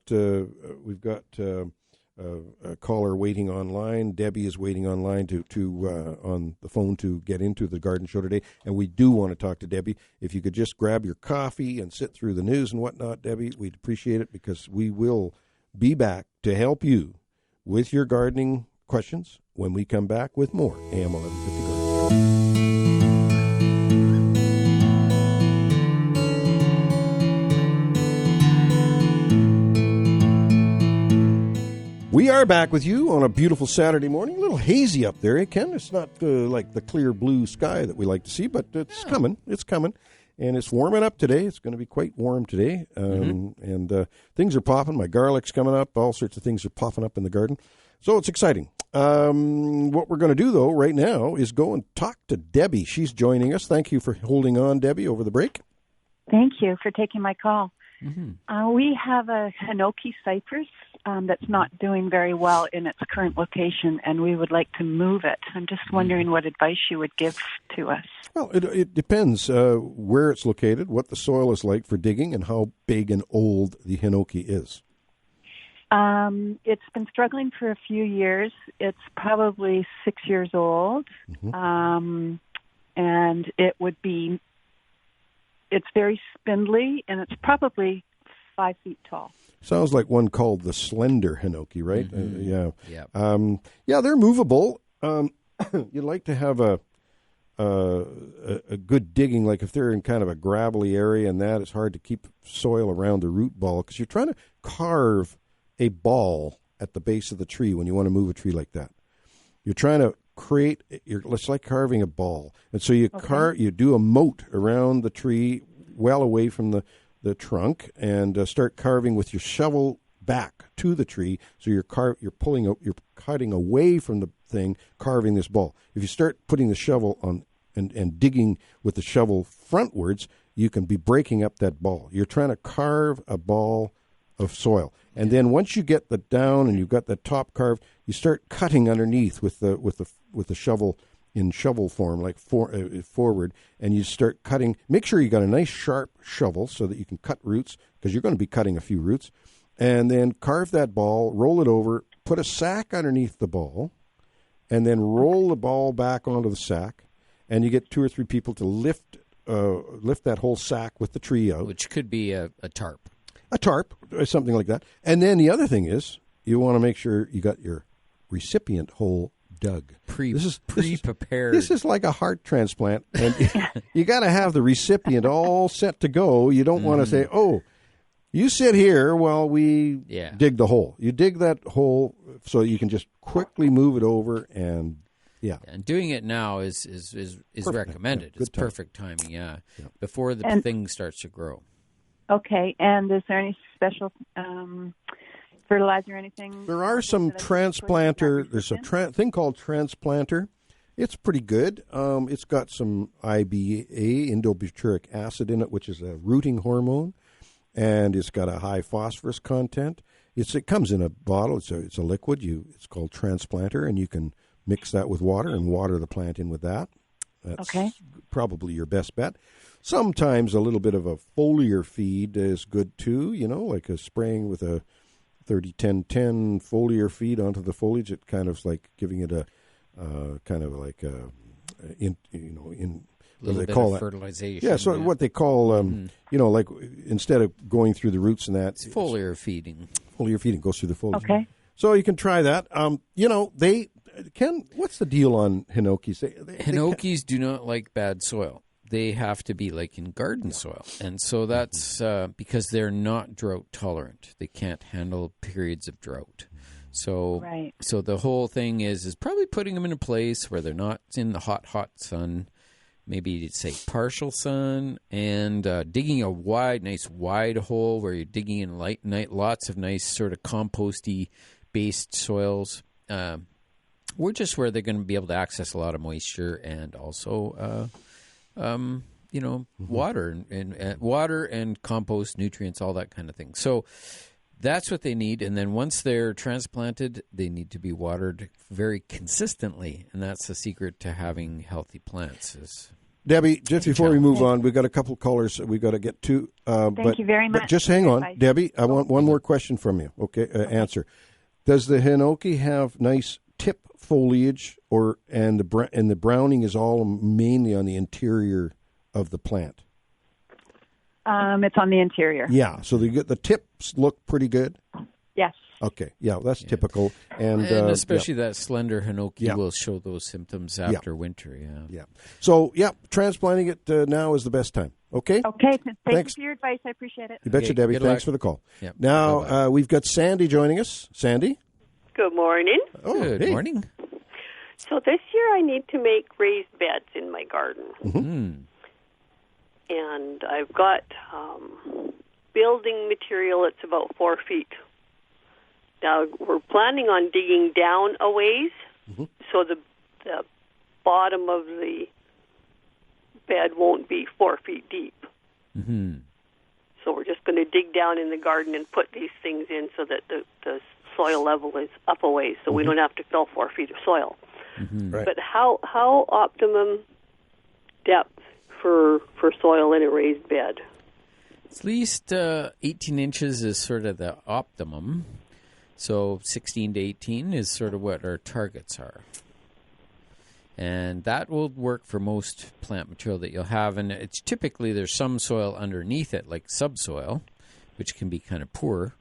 a caller waiting online. Debbie is waiting online on the phone to get into the garden show today, and we do want to talk to Debbie. If you could just grab your coffee and sit through the news and whatnot, Debbie, we'd appreciate it, because we will be back to help you with your gardening questions when we come back with more AM 1150 Garden. We are back with you on a beautiful Saturday morning. A little hazy up there, Ken? It's not like the clear blue sky that we like to see, but it's coming. It's coming. And it's warming up today. It's going to be quite warm today. And things are popping. My garlic's coming up. All sorts of things are popping up in the garden. So it's exciting. What we're going to do, though, right now is go and talk to Debbie. She's joining us. Thank you for holding on, Debbie, over the break. Thank you for taking my call. Mm-hmm. We have a Hinoki cypress that's not doing very well in its current location, and we would like to move it. I'm just wondering what advice you would give to us. Well, it depends where it's located, what the soil is like for digging, and how big and old the Hinoki is. It's been struggling for a few years. It's probably 6 years old, and it's very spindly, and it's probably 5 feet tall. Sounds like one called the slender Hinoki, right? Mm-hmm. Yeah, they're movable. You'd like to have a good digging, like if they're in kind of a gravelly area and that, it's hard to keep soil around the root ball, because you're trying to carve a ball at the base of the tree when you want to move a tree like that. You're trying to create, it's like carving a ball. And so you do a moat around the tree well away from the trunk, and start carving with your shovel back to the tree. So you're cutting away from the thing, carving this ball. If you start putting the shovel on and digging with the shovel frontwards, you can be breaking up that ball. You're trying to carve a ball of soil. And then once you get the down and you've got the top carved, you start cutting underneath with the shovel in shovel form, like forward, and you start cutting. Make sure you got a nice sharp shovel so that you can cut roots, because you're going to be cutting a few roots. And then carve that ball, roll it over, put a sack underneath the ball, and then roll the ball back onto the sack, and you get 2 or 3 people to lift that whole sack with the tree out. Which could be a tarp. A tarp, or something like that. And then the other thing is, you want to make sure you got your recipient hole dug. Pre-prepared. This is like a heart transplant, and you got to have the recipient all set to go. You don't want to say, "Oh, you sit here while we dig the hole." You dig that hole so you can just quickly move it over, and and doing it now is recommended. It's perfect timing. Before the thing starts to grow. Okay, and is there any special fertilizer or anything? There are some transplanter. There's a thing called transplanter. It's pretty good. It's got some IBA, indobutyric acid, in it, which is a rooting hormone, and it's got a high phosphorus content. It comes in a bottle. It's a liquid. It's called transplanter, and you can mix that with water and water the plant in with that. That's probably your best bet. Sometimes a little bit of a foliar feed is good too, like a spraying with a 30-10-10 foliar feed onto the foliage. It kind of like giving it a kind of like what do they call that? Fertilization. Yeah, so what they call, like instead of going through the roots and that. It's foliar feeding. Foliar feeding goes through the foliage. Okay. So you can try that. Ken, what's the deal on Hinokis? Hinokis do not like bad soil. They have to be like in garden soil. And so that's because they're not drought tolerant. They can't handle periods of drought. So so the whole thing is probably putting them in a place where they're not in the hot sun, maybe say partial sun, and digging a nice wide hole where you're digging in lots of nice sort of composty based soils. We're just where they're going to be able to access a lot of moisture and also water and water and compost, nutrients, all that kind of thing. So that's what they need. And then once they're transplanted, they need to be watered very consistently. And that's the secret to having healthy plants. Debbie, just before we move on, we've got a couple of callers that we've got to get to. Thank you very much. But just hang on. Debbie, I want one more question from you. Okay, answer. Does the hinoki have nice tip foliage, and the browning is all mainly on the interior of the plant? It's on the interior. Yeah, so the tips look pretty good. Yes. Okay, yeah, that's typical, and especially that slender hinoki will show those symptoms after winter. Yeah. So transplanting it now is the best time. Okay. Okay. Thanks you for your advice. I appreciate it. You betcha, Debbie. Good Thanks luck. for the call. Yep. Now we've got Sandy joining us. Sandy. Good morning. Oh, Good morning. So this year I need to make raised beds in my garden. Mm-hmm. And I've got building material that's about 4 feet. Now, we're planning on digging down a ways, so the bottom of the bed won't be 4 feet deep. Mm-hmm. So we're just going to dig down in the garden and put these things in so that the soil level is up a ways, so we don't have to fill 4 feet of soil. Mm-hmm. Right. But how optimum depth for soil in a raised bed? At least 18 inches is sort of the optimum. So 16 to 18 is sort of what our targets are. And that will work for most plant material that you'll have. And it's typically there's some soil underneath it, like subsoil, which can be kind of poor.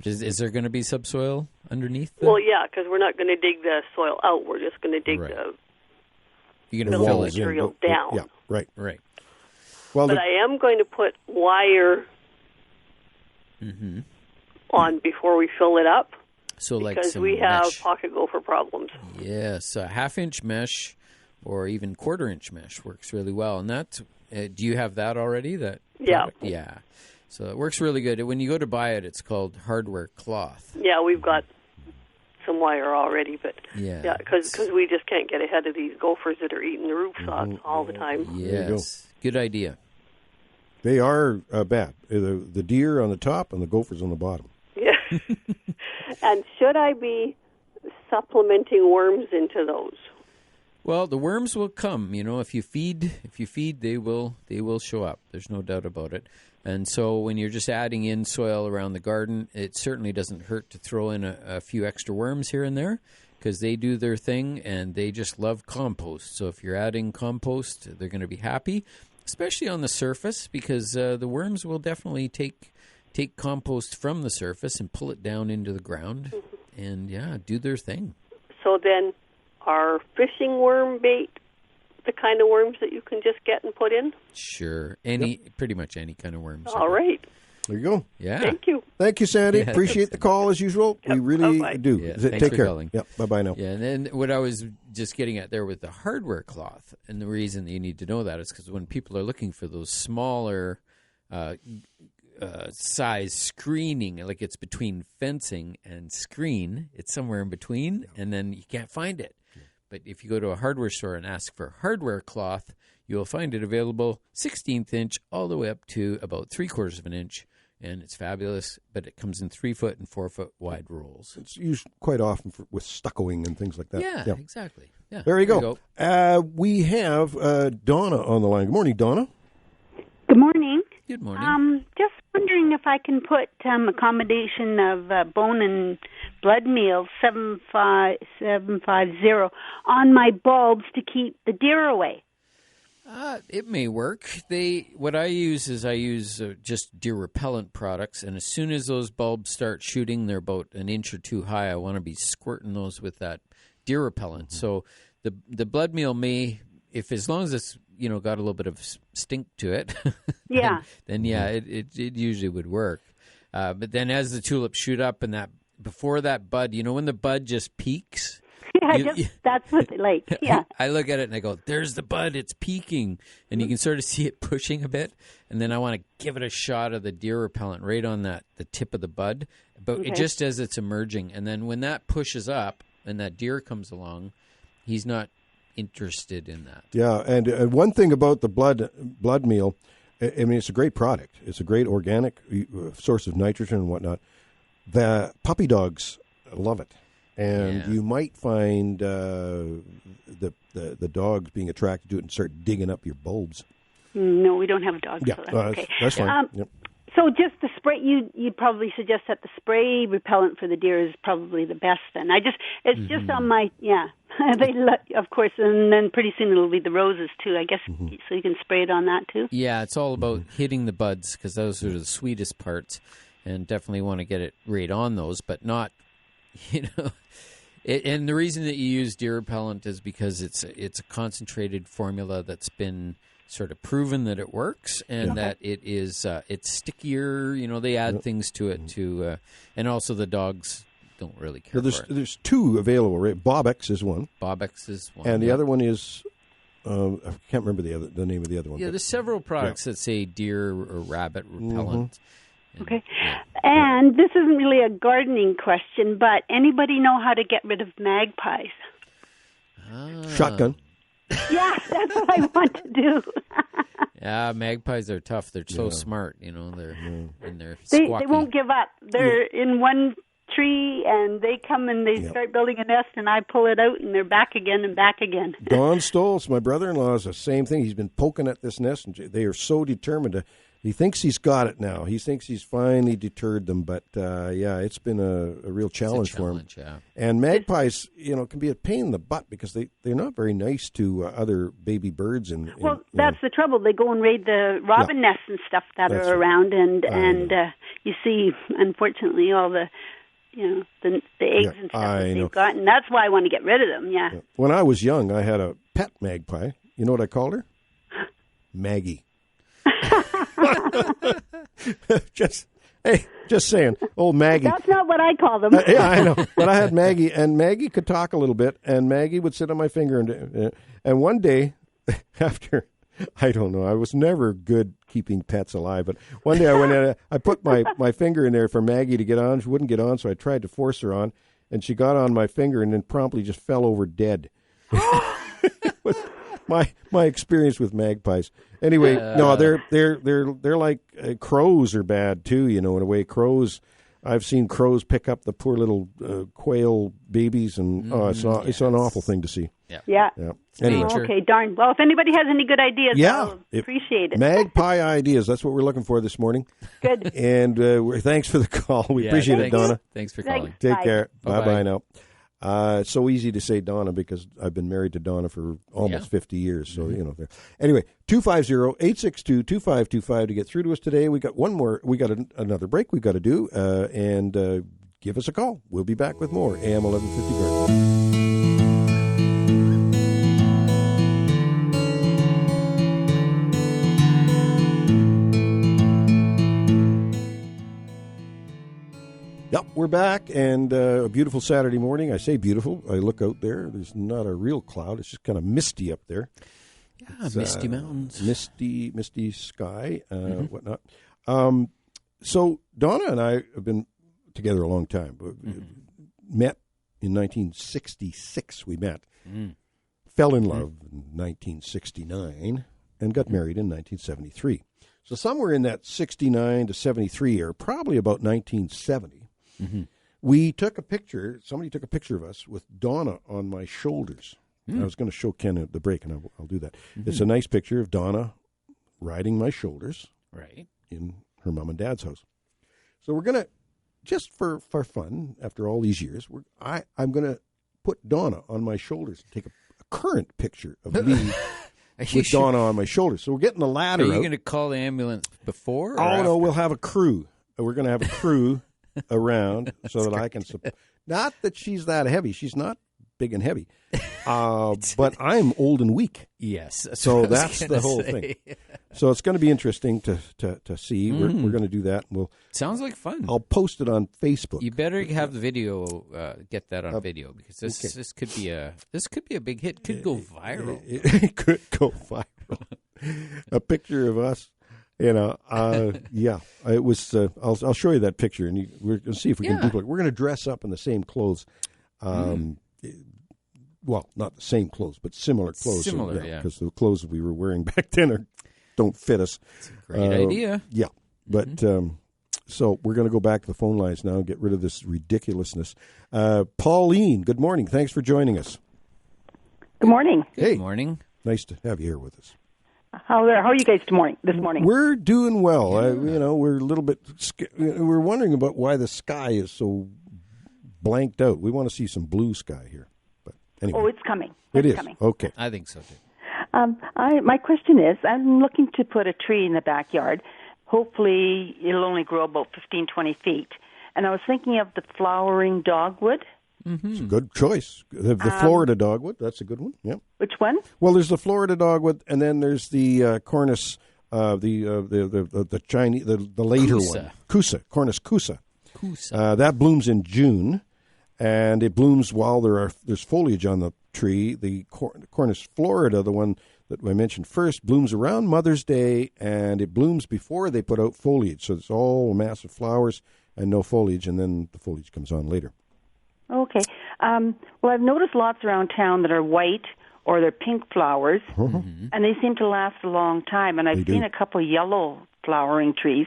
Is there going to be subsoil underneath? Well, yeah, because we're not going to dig the soil out. We're just going to dig You're going the to fill it material down. Yeah, right. Right. Well, but I am going to put wire on before we fill it up. So like because some we have mesh. pocket gopher problems. Yes, a half-inch mesh or even quarter-inch mesh works really well. And that's, do you have that already? That product? Yeah. So it works really good. When you go to buy it, it's called hardware cloth. Yeah, we've got some wire already, but because we just can't get ahead of these gophers that are eating the roof sods all the time. Yes, good idea. They are bad. The deer on the top and the gophers on the bottom. Yeah. And should I be supplementing worms into those? Well, the worms will come. You know, if you feed, they will show up. There's no doubt about it. And so when you're just adding in soil around the garden, it certainly doesn't hurt to throw in a few extra worms here and there because they do their thing and they just love compost. So if you're adding compost, they're going to be happy, especially on the surface because the worms will definitely take compost from the surface and pull it down into the ground and, do their thing. So then are fishing worm bait the kind of worms that you can just get and put in? Sure. Pretty much any kind of worms. All right. There you go. Yeah. Thank you. Thank you, Sandy. Appreciate the call as usual. Yep. We really Bye-bye. do. Yeah, Take thanks for care. calling. Yep. Bye-bye now. Yeah, and then what I was just getting at there with the hardware cloth, and the reason that you need to know that is because when people are looking for those smaller size screening, like it's between fencing and screen, it's somewhere in between, and then you can't find it. But if you go to a hardware store and ask for hardware cloth, you'll find it available 16th inch all the way up to about 3/4 of an inch, and it's fabulous. But it comes in 3 foot and 4 foot wide rolls. It's used quite often with stuccoing and things like that. Yeah, exactly. Yeah, there you go. We have Donna on the line. Good morning, Donna. Good morning. Good morning. Just wondering if I can put a combination of bone and blood meal 750 on my bulbs to keep the deer away. It may work. What I use is just deer repellent products, and as soon as those bulbs start shooting, they're about an inch or two high. I want to be squirting those with that deer repellent. So the blood meal may, as long as it's got a little bit of stink to it, then it usually would work. But then as the tulips shoot up and before that bud, when the bud just peaks. That's what they like. Yeah. I look at it and I go, there's the bud, it's peaking. And you can sort of see it pushing a bit. And then I want to give it a shot of the deer repellent right on the tip of the bud, but just as it's emerging. And then when that pushes up and that deer comes along, he's not interested in that. Yeah, and one thing about the blood meal, I mean, it's a great product. It's a great organic source of nitrogen and whatnot. The puppy dogs love it. And you might find the dogs being attracted to it and start digging up your bulbs. No, we don't have dogs. Yeah, so that's okay. that's fine. Yep. So just the spray, you probably suggest that the spray repellent for the deer is probably the best then. It's just on my, of course, and then pretty soon it'll be the roses too, I guess, so you can spray it on that too. Yeah, it's all about hitting the buds because those are the sweetest parts, and definitely want to get it right on those, but not, and the reason that you use deer repellent is because it's a concentrated formula that's been sort of proven that it works, and that it is it's stickier. They add things to it too, and also the dogs don't really care for it. There's two available, right? Bobex is one. And the other one is I can't remember the name of the other one. Yeah, there's several products that say deer or rabbit repellent. Okay. And this isn't really a gardening question, but anybody know how to get rid of magpies? Shotgun. Yeah, that's what I want to do. Yeah, magpies are tough. They're so smart, they're they squawky. They won't give up. They're in one tree, and they come and they start building a nest, and I pull it out, and they're back again and back again. Don Stoltz, my brother-in-law, is the same thing. He's been poking at this nest, and they are so determined to... He thinks he's got it now. He thinks he's finally deterred them, but it's been a real challenge for him. Yeah. And magpies, can be a pain in the butt because they're not very nice to other baby birds. That's the trouble. They go and raid the robin nests and stuff that are around, and you see, unfortunately, all the the eggs and stuff that they've got, and that's why I want to get rid of them. Yeah. When I was young, I had a pet magpie. You know what I called her? Maggie. just saying. Old Maggie. That's not what I call them. Yeah, I know. But I had Maggie, and Maggie could talk a little bit, and Maggie would sit on my finger. And one day, after, I don't know, I was never good keeping pets alive, but one day I went in, I put my finger in there for Maggie to get on. She wouldn't get on, so I tried to force her on, and she got on my finger and then promptly just fell over dead. My experience with magpies. Anyway, no, they're like crows are bad too. In a way, crows. I've seen crows pick up the poor little quail babies, and it's an awful thing to see. Yeah. Anyway. Okay, darn. Well, if anybody has any good ideas, I'll appreciate it. Magpie ideas. That's what we're looking for this morning. Good. And thanks for the call. We appreciate it, Donna. Thanks for calling. Take care. Bye now. It's so easy to say Donna because I've been married to Donna for almost 50 years. So, Anyway, 250-862-2525 to get through to us today. We got one more. We got another break we've got to do. And give us a call. We'll be back with more AM 1150 Garden. Yep, we're back, and a beautiful Saturday morning. I say beautiful. I look out there. There's not a real cloud. It's just kind of misty up there. Yeah, it's, misty mountains. Misty sky, whatnot. So Donna and I have been together a long time. Met in 1966. We met. Fell in love in 1969 and got married in 1973. So somewhere in that 69 to 73 year, probably about 1970, we took a picture. Somebody took a picture of us with Donna on my shoulders. I was going to show Ken at the break, and I'll do that. It's a nice picture of Donna riding my shoulders in her mom and dad's house. So we're going to, just for fun, after all these years, I'm going to put Donna on my shoulders and take a current picture of me with Donna on my shoulders. So we're getting the ladder out. Are you going to call the ambulance before or Oh, after? no, we'll have a crew. We're going to have a crew around so that I can support. Not that she's that heavy. She's not big and heavy. But I'm old and weak. Yes. So that's the whole thing. So it's going to be interesting to see. We're going to do that. Sounds like fun. I'll post it on Facebook. You better have the video, get that on video, because this could be a big hit. Could go viral. It could go viral. A picture of us. It was. I'll show you that picture, and we're going to see if we can duplicate. We're going to dress up in the same clothes. Well, not the same clothes, but similar clothes. Similar, because the clothes we were wearing back then don't fit us. It's a great idea. Yeah, but so we're going to go back to the phone lines now and get rid of this ridiculousness. Pauline, good morning. Thanks for joining us. Good morning. Good morning. Nice to have you here with us. How are you guys this morning? We're doing well. We're a little bit. We're wondering about why the sky is so blanked out. We want to see some blue sky here. But anyway. Oh, it's coming. It's coming. Okay. I think so too. My question is, I'm looking to put a tree in the backyard. Hopefully, it'll only grow about 15, 20 feet. And I was thinking of the flowering dogwood. Mm-hmm. It's a good choice. The Florida dogwood, that's a good one. Yeah. Which one? Well, there's the Florida dogwood, and then there's the Cornus, the Chinese, the later one, Cornus Kusa. That blooms in June, and it blooms while there's foliage on the tree. The Cornus Florida, the one that I mentioned first, blooms around Mother's Day, and it blooms before they put out foliage. So it's all a mass of flowers and no foliage, and then the foliage comes on later. Okay. Well, I've noticed lots around town that are white or they're pink flowers, and they seem to last a long time. And I've seen a couple yellow flowering trees,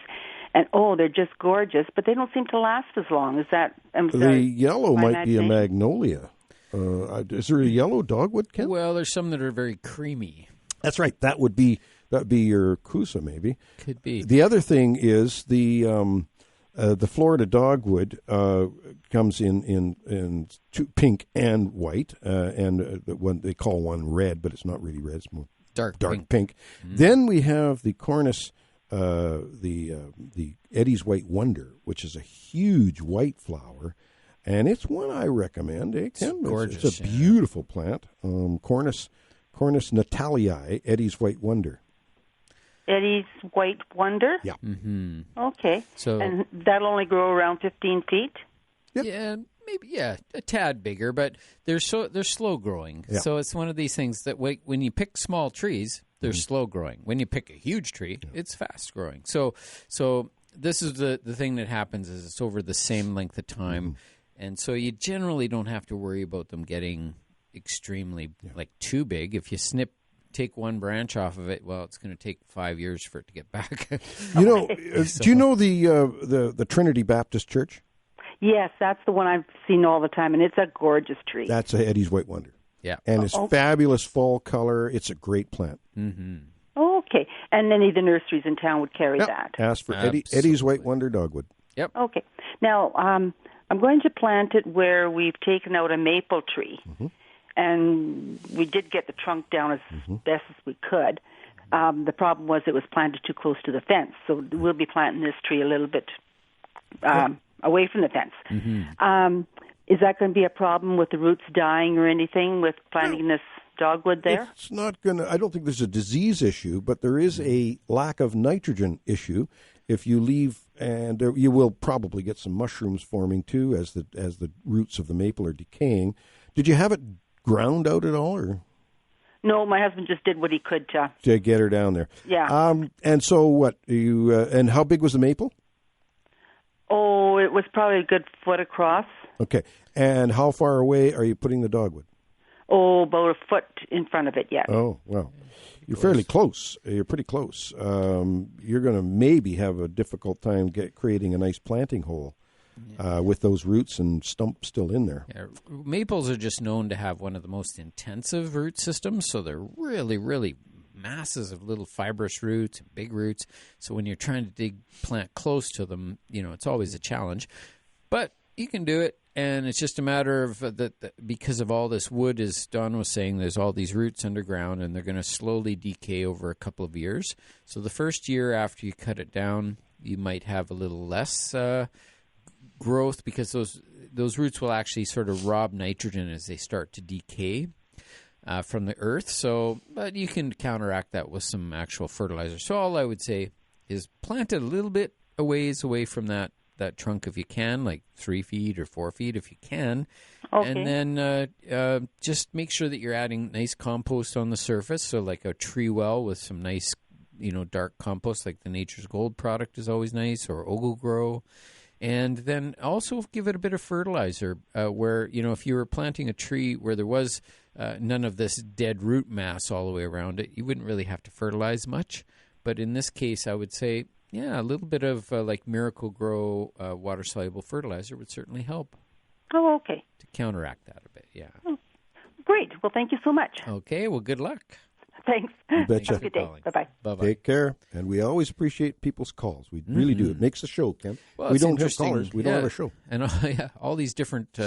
and they're just gorgeous, but they don't seem to last as long. Is that the yellow might be a magnolia? Is there a yellow dogwood, Ken? Well, there's some that are very creamy. That's right. That'd be your Kusa, maybe. Could be. The other thing is the Florida dogwood comes in pink and white, and one they call one red, but it's not really red; it's more dark pink. Mm-hmm. Then we have the Cornus, the Eddie's White Wonder, which is a huge white flower, and it's one I recommend. It's gorgeous. It's a beautiful plant. Cornus Natalii, Eddie's White Wonder. Eddie's White Wonder? Yeah. Mm-hmm. Okay. And that'll only grow around 15 feet? Yep. Yeah, maybe, a tad bigger, but they're slow growing. Yeah. So it's one of these things that when you pick small trees, they're slow growing. When you pick a huge tree, it's fast growing. So this is the thing that happens is it's over the same length of time, and so you generally don't have to worry about them getting extremely too big. If you take one branch off of it, well, it's going to take 5 years for it to get back. Do you know the Trinity Baptist Church? Yes, that's the one I've seen all the time, and it's a gorgeous tree. That's a Eddie's White Wonder. Yeah. And it's fabulous fall color. It's a great plant. Mm-hmm. Okay. And any of the nurseries in town would carry that. Ask for Eddie's White Wonder dogwood. Yep. Okay. Now, I'm going to plant it where we've taken out a maple tree. Mm-hmm. And we did get the trunk down as best as we could. The problem was it was planted too close to the fence, so we'll be planting this tree a little bit away from the fence. Mm-hmm. Is that going to be a problem with the roots dying or anything with planting this dogwood there? It's not going to. I don't think there's a disease issue, but there is a lack of nitrogen issue. If you leave, and you will probably get some mushrooms forming too as the roots of the maple are decaying. Did you have it ground out at all, or? No, my husband just did what he could to get her down there. Yeah. And so what? You and how big was the maple? Oh, it was probably a good foot across. Okay. And how far away are you putting the dogwood? Oh, about a foot in front of it, yeah. Oh, well. You're fairly close. You're pretty close. You're going to maybe have a difficult time creating a nice planting hole. With those roots and stumps still in there. Yeah, maples are just known to have one of the most intensive root systems, so they're really, really masses of little fibrous roots and big roots. So when you're trying to plant close to them, it's always a challenge. But you can do it, and it's just a matter of because of all this wood, as Don was saying, there's all these roots underground, and they're going to slowly decay over a couple of years. So the first year after you cut it down, you might have a little less growth because those roots will actually sort of rob nitrogen as they start to decay from the earth. So, but you can counteract that with some actual fertilizer. So all I would say is plant it a little bit a ways away from that trunk if you can, like 3 feet or 4 feet if you can. Okay. And then just make sure that you're adding nice compost on the surface. So like a tree well with some nice, dark compost, like the Nature's Gold product is always nice, or Ogle Grow. And then also give it a bit of fertilizer where, if you were planting a tree where there was none of this dead root mass all the way around it, you wouldn't really have to fertilize much. But in this case, I would say, a little bit of like Miracle Grow water-soluble fertilizer would certainly help. Oh, okay. To counteract that a bit, yeah. Oh, great. Well, thank you so much. Okay, well, good luck. Thanks. You betcha. Have a good day. Bye-bye. Bye-bye. Take care. And we always appreciate people's calls. We really do. It makes the show, Ken. Well, we it's don't have interesting. callers. We don't have a show. And all these different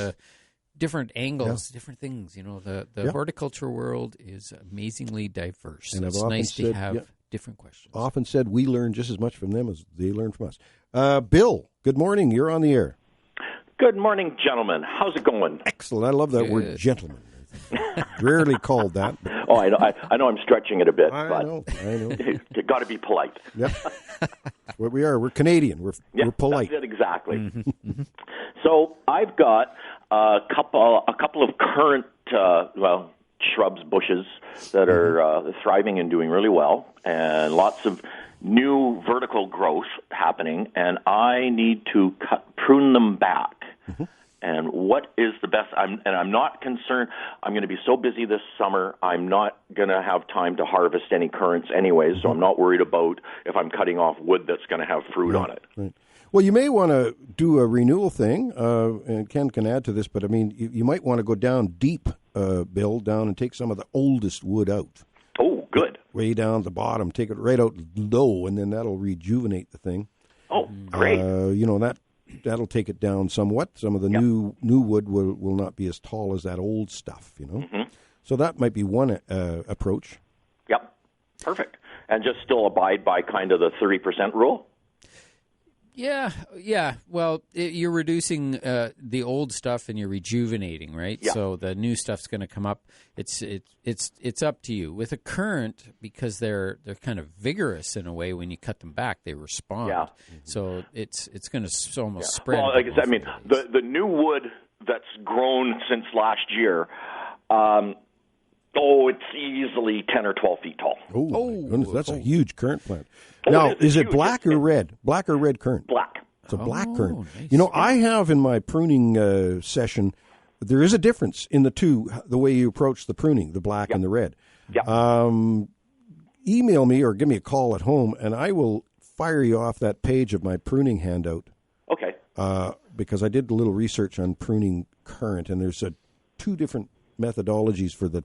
angles, different things. The horticulture world is amazingly diverse. And it's I've often nice to said, have different questions. Often said we learn just as much from them as they learn from us. Bill, good morning. You're on the air. Good morning, gentlemen. How's it going? Excellent. I love that word, gentleman. Rarely called that. Oh, I know I'm stretching it a bit, I but know. you got to be polite. Yep. What we are. We're Canadian. We're polite. That's it, exactly. So I've got a couple of current shrubs, bushes that are thriving and doing really well, and lots of new vertical growth happening, and I need to prune them back. And what is the best? I'm not concerned. I'm going to be so busy this summer, I'm not going to have time to harvest any currants anyways, so I'm not worried about if I'm cutting off wood that's going to have fruit on it. Right. Well, you may want to do a renewal thing, and Ken can add to this, but I mean, you might want to go down deep, Bill, down and take some of the oldest wood out. Oh, good. Way down at the bottom, take it right out low, and then that'll rejuvenate the thing. Oh, great. That'll take it down somewhat. Some of the new wood will not be as tall as that old stuff, So that might be one approach. Yep, perfect. And just still abide by kind of the 30% rule? Yeah. Well, you're reducing the old stuff and you're rejuvenating, right? Yeah. So the new stuff's going to come up. It's up to you. With a currant, because they're kind of vigorous in a way. When you cut them back, they respond. Yeah. So it's going to almost spread. Well, like I said, I mean, the new wood that's grown since last year. It's easily 10 or 12 feet tall. Oh, my goodness, that's a huge currant plant. Now, is it black or red? Black or red currant? Black. It's a black currant. Nice. I have in my pruning session, there is a difference in the two, the way you approach the pruning, the black and the red. Yeah. Email me or give me a call at home, and I will fire you off that page of my pruning handout. Okay. Because I did a little research on pruning currant, and there's two different methodologies for the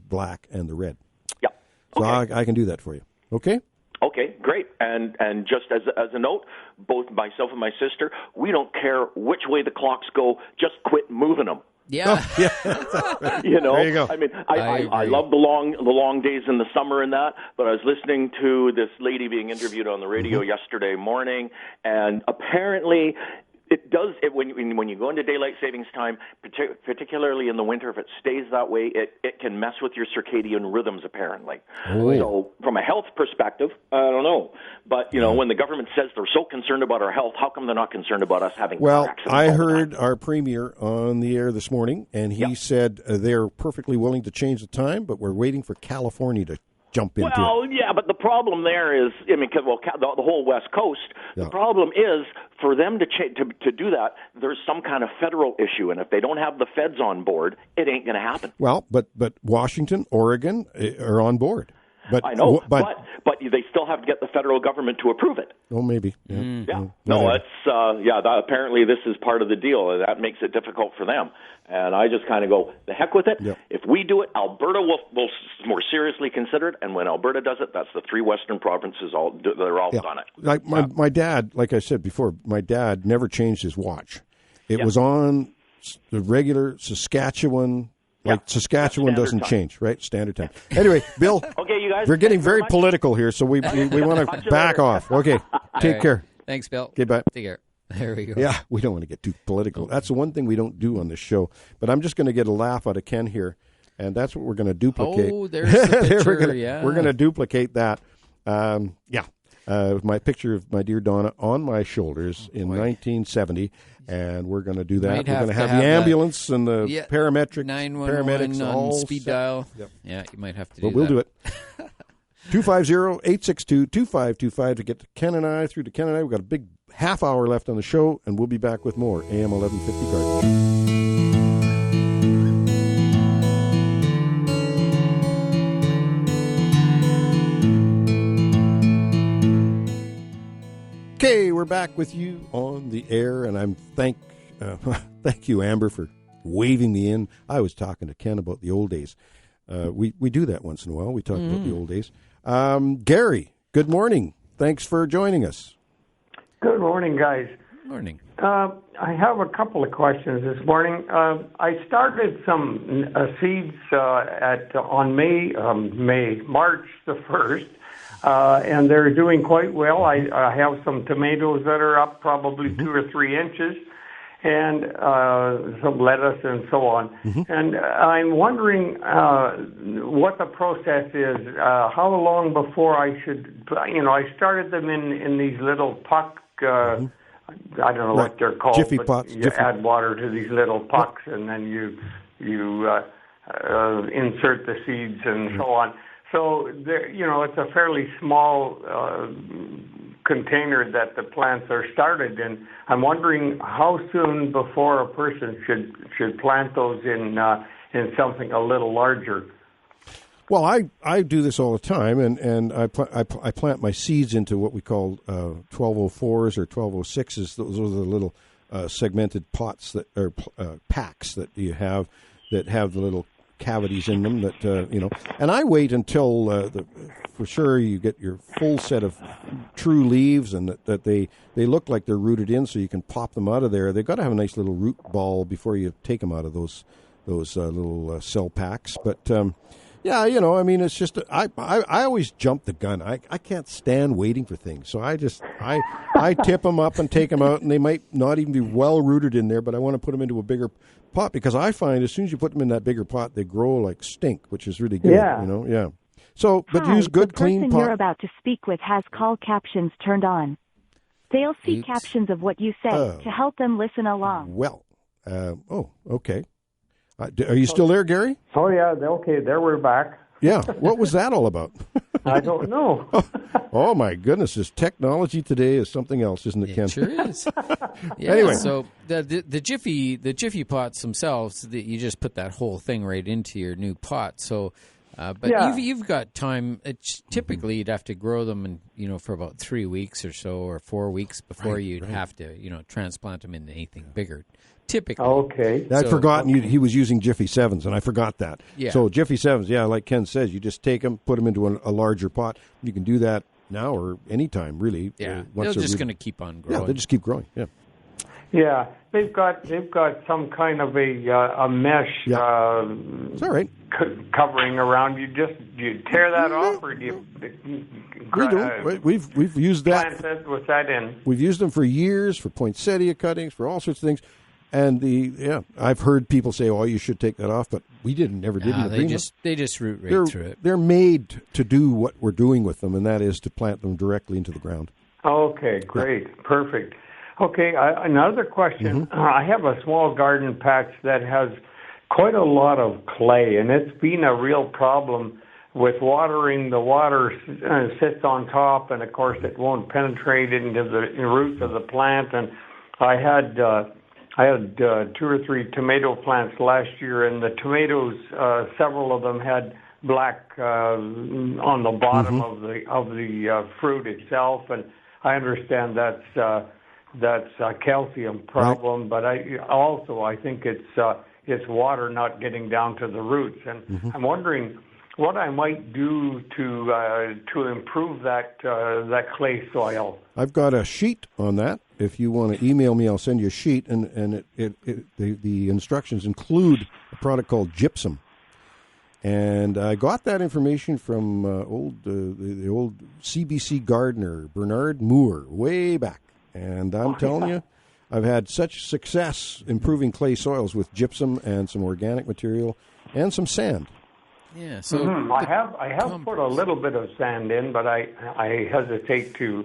black and the red. Yeah. Okay. So I can do that for you. Okay? Okay, great. And just as a note, both myself and my sister, we don't care which way the clocks go, just quit moving them. Yeah. There you go. I mean, I love the long days in the summer and that, but I was listening to this lady being interviewed on the radio yesterday morning, and apparently it does. When you go into daylight savings time, particularly in the winter, if it stays that way, it can mess with your circadian rhythms. Apparently, so from a health perspective, I don't know. But when the government says they're so concerned about our health, how come they're not concerned about us having car accidents? Well, I heard our premier on the air this morning, and he said they're perfectly willing to change the time, but we're waiting for California to jump into it. Well, yeah, but the problem there is, the whole West Coast. The problem is for them to do that. There's some kind of federal issue, and if they don't have the feds on board, it ain't going to happen. Well, but Washington, Oregon are on board. But I know, but they still have to get the federal government to approve it. Oh, maybe. Yeah. No, apparently this is part of the deal, and that makes it difficult for them. And I just kind of go, the heck with it. Yep. If we do it, Alberta will more seriously consider it. And when Alberta does it, that's the three western provinces. They're all done it. Like my dad, like I said before, my dad never changed his watch. It was on the regular Saskatchewan. Like Saskatchewan doesn't change, right? Standard time. Anyway, Bill. Okay, you guys. We're getting very political here, so we want to back off. Okay, take care. Thanks, Bill. Okay, bye. Take care. There we go. Yeah, we don't want to get too political. That's the one thing we don't do on this show. But I'm just going to get a laugh out of Ken here, and that's what we're going to duplicate. Oh, there's the picture, we're going to duplicate that. My picture of my dear Donna on my shoulders in 1970, and we're going to do that. We're going to have the ambulance and the paramedics on speed dial. Yep. Yeah, you might have to do that. But we'll do it. 250-862-2525 to get to Ken and I, through to Ken and I. We've got a big half hour left on the show, and we'll be back with more AM 1150 Garden. Okay, we're back with you on the air, and I'm thank you, Amber, for waving me in. I was talking to Ken about the old days. we do that once in a while. We talk about the old days. Gary, good morning. Thanks for joining us. Good morning, guys. Morning. I have a couple of questions this morning. I started some seeds on March the 1st, and they're doing quite well. I have some tomatoes that are up probably 2 or 3 inches, and some lettuce and so on. And I'm wondering what the process is. How long before I should, I started them in these little puck, I don't know what they're called, Jiffy but pots. you add water to these little pucks, and then you insert the seeds and so on. So it's a fairly small container that the plants are started in. I'm wondering how soon before a person should plant those in something a little larger. Well, I do this all the time, and I plant my seeds into what we call 1204s or 1206s. Those are the little segmented pots that are packs that you have that have the little cavities in them that and I wait until for sure you get your full set of true leaves and that they look like they're rooted in, so you can pop them out of there. They've got to have a nice little root ball before you take them out of those little cell packs. But it's just I always jump the gun. I can't stand waiting for things, so I tip them up and take them out, and they might not even be well rooted in there, but I want to put them into a bigger pot because I find as soon as you put them in that bigger pot, they grow like stink, which is really good. Yeah. So, but use good, clean pot. The person you're about to speak with has call captions turned on. They'll see captions of what you say to help them listen along. Well, okay. Are you still there, Gary? Oh, yeah. Okay, there we're back. Yeah. What was that all about? I don't know. Oh, my goodness. This technology today is something else, isn't it, Ken? It sure is. Yeah, anyway. So the Jiffy pots themselves, you just put that whole thing right into your new pot. So, you've got time. Typically, you'd have to grow them, for about 3 weeks or so, or 4 weeks before you'd have to, transplant them into anything bigger. Typically. Okay. I'd forgotten he was using Jiffy 7s, and I forgot that. Yeah. So Jiffy 7s, like Ken says, you just take them, put them into a larger pot. You can do that now or anytime, really. Yeah, they're just going to keep on growing. Yeah, they just keep growing, yeah. Yeah, they've got some kind of a mesh it's all right. covering around. You tear that off, or do you? We don't. We've used that. Plant with that in. We've used them for years for poinsettia cuttings, for all sorts of things. And I've heard people say, "Oh, you should take that off," but we never did. They just root right through it. They're made to do what we're doing with them, and that is to plant them directly into the ground. Okay, great, perfect. Okay, another question. I have a small garden patch that has quite a lot of clay, and it's been a real problem with watering. The water sits on top, and of course, it won't penetrate into the roots of the plant. And I had 2 or 3 tomato plants last year, and the tomatoes, several of them had black on the bottom of the fruit itself, and I understand that's a calcium problem, but I think it's water not getting down to the roots, and I'm wondering what I might do to improve that clay soil. I've got a sheet on that. If you want to email me, I'll send you a sheet, and the instructions include a product called gypsum. And I got that information from the old CBC gardener, Bernard Moore, way back. And I'm telling you, I've had such success improving clay soils with gypsum and some organic material and some sand. Yeah, so I have put a little bit of sand in, but I hesitate to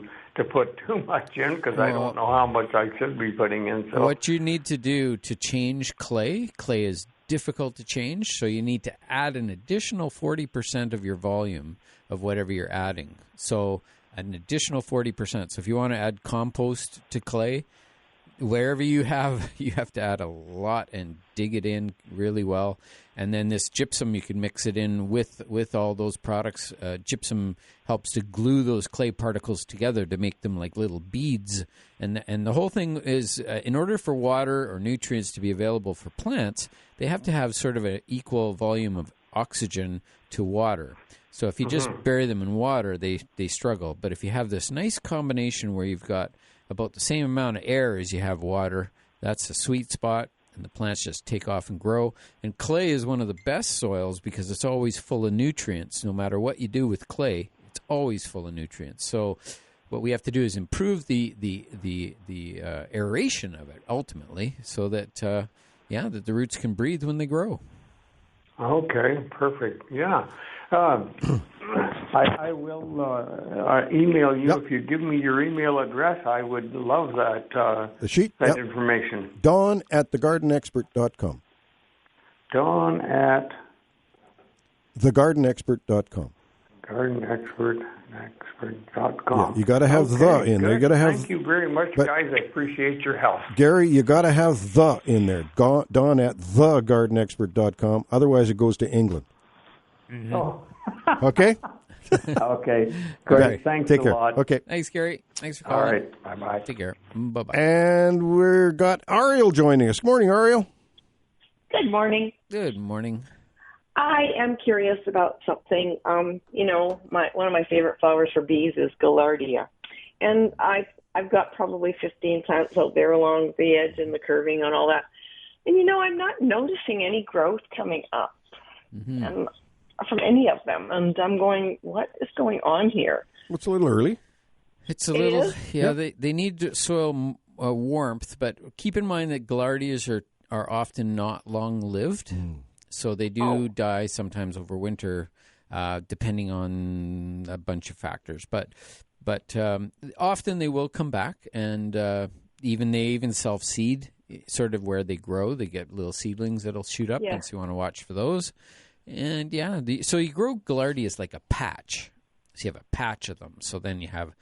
put too much in because I don't know how much I should be putting in. So what you need to do to change clay is difficult to change, so you need to add an additional 40% of your volume of whatever you're adding. So an additional 40%. So if you want to add compost to clay, wherever you have to add a lot and dig it in really well. And then this gypsum, you can mix it in with all those products. Gypsum helps to glue those clay particles together to make them like little beads. And the whole thing is, in order for water or nutrients to be available for plants, they have to have sort of an equal volume of oxygen to water. So if you just bury them in water, they struggle. But if you have this nice combination where you've got about the same amount of air as you have water, that's a sweet spot, and the plants just take off and grow. And clay is one of the best soils because it's always full of nutrients. No matter what you do with clay, it's always full of nutrients. So what we have to do is improve the aeration of it ultimately, so that that the roots can breathe when they grow. Okay, perfect. Yeah. I will email you. If you give me your email address, I would love that the sheet, that information. Dawn at thegardenexpert.com. Dawn at thegardenexpert.com. Gardenexpert.com. Yeah, you got to have the in there. You got to have. Thank you very much, guys. I appreciate your help. Gary, you got to have the in there. Dawn at thegardenexpert.com. Otherwise, it goes to England. Mm-hmm. Oh. Okay? Okay. Great. Okay. Thanks Take a care. lot. Okay. Thanks, Gary. Thanks for calling. All right. Bye-bye. Take care. Bye-bye. And we've got Ariel joining us. Good morning, Ariel. Good morning. Good morning. I am curious about something. One of my favorite flowers for bees is Gaillardia. And I've got probably 15 plants out there along the edge and the curving and all that. And, I'm not noticing any growth coming up. And from any of them, and I'm going, what is going on here? It's a little early. It's a little, they need soil warmth, but keep in mind that Gaillardias are often not long-lived, so they do die sometimes over winter, depending on a bunch of factors. But often they will come back, and they even self-seed, sort of where they grow. They get little seedlings that'll shoot up, and so you want to watch for those. And so you grow Gaillardias like a patch. So you have a patch of them. So then you have,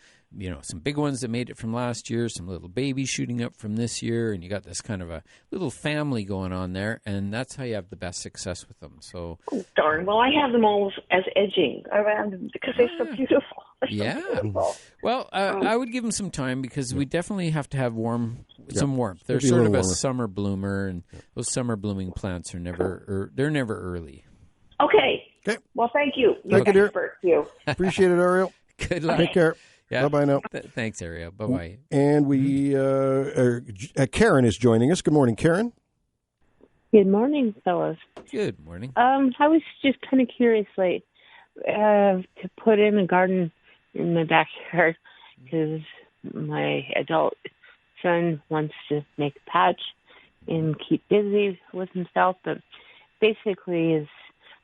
some big ones that made it from last year, some little babies shooting up from this year, and you got this kind of a little family going on there, and that's how you have the best success with them. So darn. Well, I have them all as edging around them because they're so beautiful. Beautiful. Well, I would give them some time because we definitely have to have some warmth. They're sort of a summer bloomer, and those summer blooming plants are never early. Okay. Well, thank you. Thank you, dear. You. Appreciate it, Ariel. Good luck. Take care. Yeah. Bye-bye now. Thanks, Ariel. Bye-bye. And Karen is joining us. Good morning, Karen. Good morning, fellas. Good morning. I was just kind of curious, to put in a garden in my backyard because my adult son wants to make a patch and keep busy with himself, but basically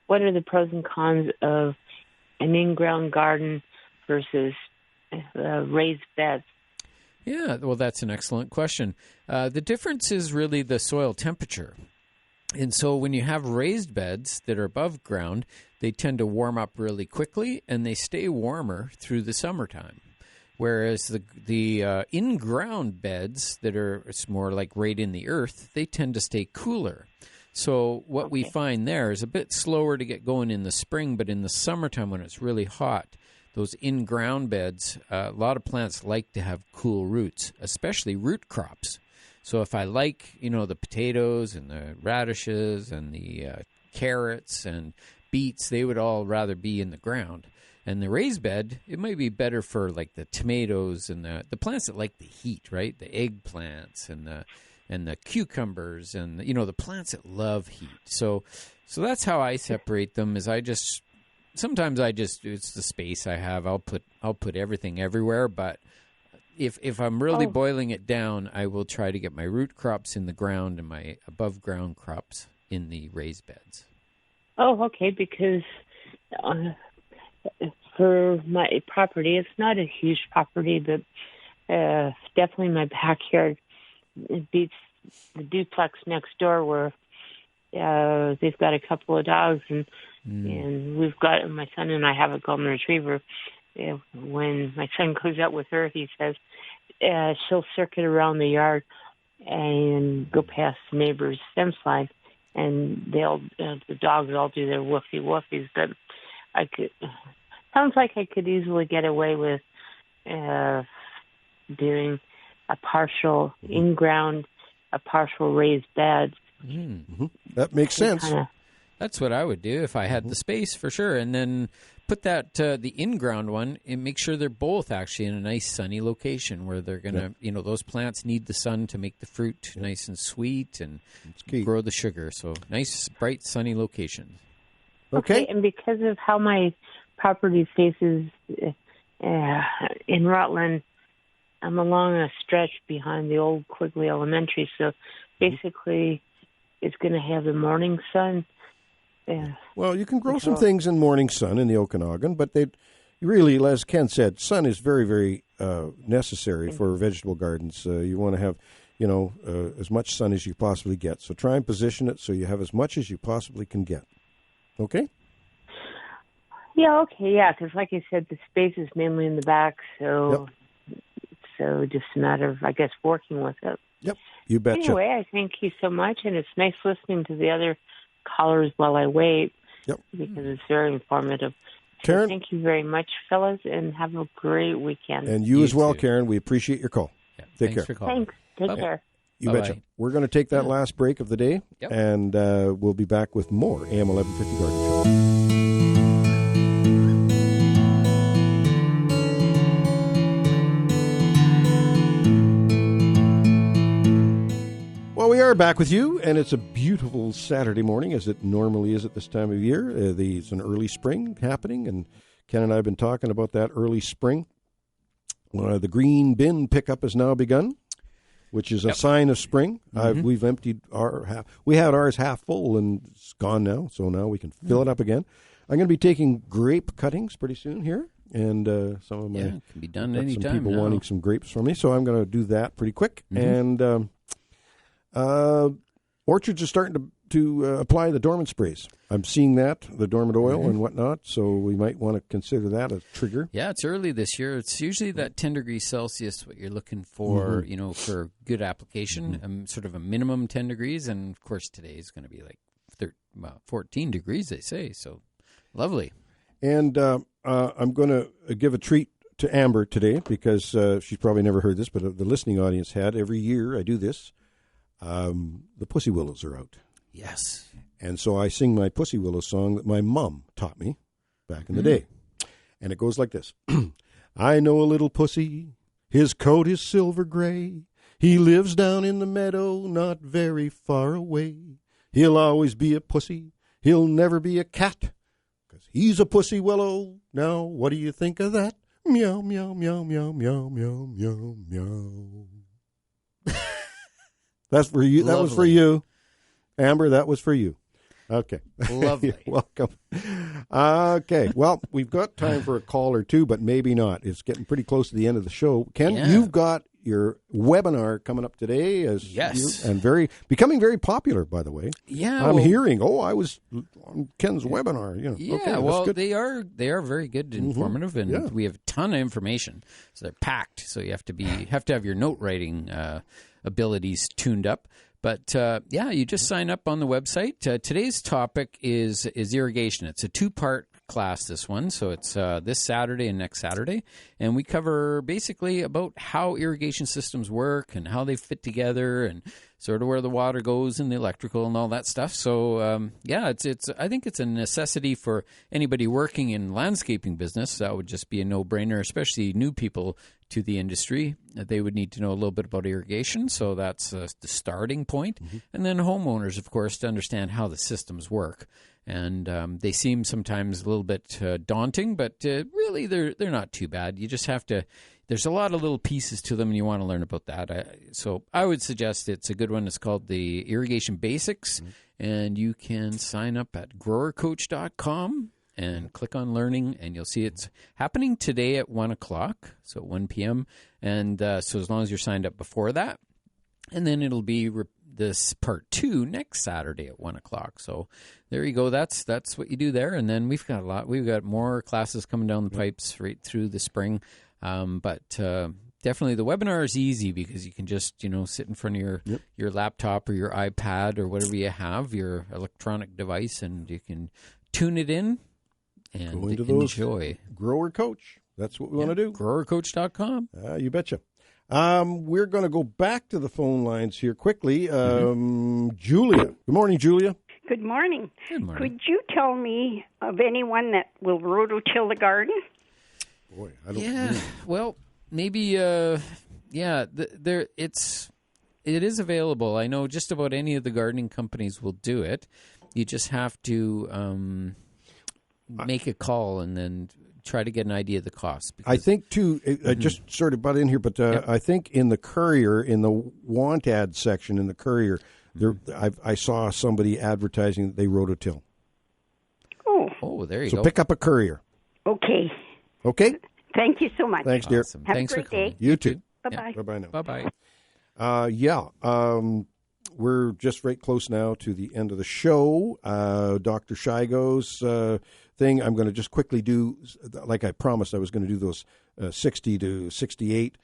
what are the pros and cons of an in-ground garden versus raised beds? Yeah, well, that's an excellent question. The difference is really the soil temperature. And so when you have raised beds that are above ground, they tend to warm up really quickly, and they stay warmer through the summertime. Whereas the in-ground beds that are more like right in the earth, they tend to stay cooler. So what we find there is a bit slower to get going in the spring, but in the summertime when it's really hot, those in-ground beds, a lot of plants like to have cool roots, especially root crops. So if I like, the potatoes and the radishes and the carrots and beets, they would all rather be in the ground. And the raised bed, it might be better for like the tomatoes and the plants that like the heat, right? The eggplants and the cucumbers and the plants that love heat. So that's how I separate them. Is sometimes it's the space I have. I'll put everything everywhere, but if I'm really boiling it down, I will try to get my root crops in the ground and my above ground crops in the raised beds. Oh, okay, because for my property, it's not a huge property, but definitely my backyard beats the duplex next door where they've got a couple of dogs, and we've got, my son and I have a golden retriever. When my son goes out with her, he says she'll circuit around the yard and go past the neighbor's fence line, and the dogs all do their woofy woofies. But sounds like I could easily get away with doing a partial in-ground, a partial raised bed. Mm-hmm. That makes sense. That's what I would do if I had the space, for sure. And then put that, the in-ground one, and make sure they're both actually in a nice sunny location where they're going to, those plants need the sun to make the fruit nice and sweet and grow the sugar. So nice, bright, sunny locations. Okay. And because of how my property faces in Rutland, I'm along a stretch behind the old Quigley Elementary, so basically it's going to have the morning sun. Well, you can grow some things in morning sun in the Okanagan, but they really, as Ken said, sun is very, very necessary for vegetable gardens. You want to have, as much sun as you possibly get. So try and position it so you have as much as you possibly can get. Okay? Yeah, okay, yeah, because like I said, the space is mainly in the back, so just a matter of, I guess, working with it. Yep, you betcha. Anyway, I thank you so much, and it's nice listening to the other callers while I wait. Yep. Because it's very informative. Karen, so thank you very much, fellas, and have a great weekend. And you as well, Karen. We appreciate your call. Yeah, Take care. For calling. Thanks. Take care. You betcha. We're going to take that last break of the day, and we'll be back with more AM 1150 Garden Show. Well, we are back with you, and it's a beautiful Saturday morning, as it normally is at this time of year. It's an early spring happening, and Ken and I have been talking about that early spring. The green bin pickup has now begun, which is a sign of spring. We've emptied our half. We had ours half full, and it's gone now, so now we can fill it up again. I'm going to be taking grape cuttings pretty soon here, and some of my it can be done anytime. Some people now. wanting some grapes from me, so I'm going to do that pretty quick. And orchards are starting to apply the dormant sprays. I'm seeing that, the dormant oil and whatnot, so we might want to consider that a trigger. Yeah, it's early this year. It's usually that 10 degrees Celsius, what you're looking for, for good application, sort of a minimum 10 degrees. And, of course, today is going to be like 14 degrees, they say, so lovely. And I'm going to give a treat to Amber today because she's probably never heard this, but the listening audience had. Every year I do this. The Pussy Willows are out. Yes. And so I sing my Pussy Willow song that my mom taught me back in the day. And it goes like this. I know a little pussy, his coat is silver gray. He lives down in the meadow, not very far away. He'll always be a pussy, he'll never be a cat, 'cause he's a Pussy Willow. Now, what do you think of that? Meow, meow, meow, meow, meow, meow, meow, meow. That's for you. That was for you. Amber, that was for you. Okay. Lovely. Welcome. Okay. Well, we've got time for a call or two, but maybe not. It's getting pretty close to the end of the show. Ken, you've got your webinar coming up today, and becoming very popular, by the way. Yeah, I'm hearing. I was on Ken's webinar. Yeah, okay, well, good. they are very good, informative, and we have a ton of information. So they're packed. So you have to have your note writing abilities tuned up. But you just sign up on the website. Today's topic is irrigation. It's a 2-part class, this one. So it's this Saturday and next Saturday. And we cover basically about how irrigation systems work and how they fit together and sort of where the water goes and the electrical and all that stuff. So, I think it's a necessity for anybody working in landscaping business. That would just be a no-brainer, especially new people to the industry. They would need to know a little bit about irrigation, so that's the starting point. And then homeowners, of course, to understand how the systems work. And they seem sometimes a little bit daunting, but really they're not too bad. You just have to. There's a lot of little pieces to them, and you want to learn about that. So I would suggest it's a good one. It's called the Irrigation Basics, and you can sign up at growercoach.com and click on Learning, and you'll see it's happening today at 1 o'clock, so 1 p.m. And so as long as you're signed up before that, and then it'll be this part 2 next Saturday at 1 o'clock. So there you go. That's what you do there. And then we've got more classes coming down the pipes right through the spring. But definitely the webinar is easy because you can just, sit in front of your laptop or your iPad or whatever you have, your electronic device, and you can tune it in and go into those enjoy. Grower Coach. That's what we want to do. Growercoach.com. You betcha. We're going to go back to the phone lines here quickly. Julia. Good morning, Julia. Good morning. Good morning. Could you tell me of anyone that will rototill the garden? Boy, I don't. Yeah. Well, maybe. It is available. I know just about any of the gardening companies will do it. You just have to make a call and then try to get an idea of the cost. I think, too, I just sort of butt in here, but I think in the Courier, in the want ad section in the Courier, I saw somebody advertising that they rototill. Oh, there you go. So pick up a Courier. Okay. Okay? Thank you so much. Thanks, dear. Awesome. Have Thanks a great for calling. day. You too. Bye-bye. Bye-bye now. Bye-bye. We're just very close now to the end of the show. Dr. Shigo's thing, I'm going to just quickly do, like I promised, I was going to do those 60 to 68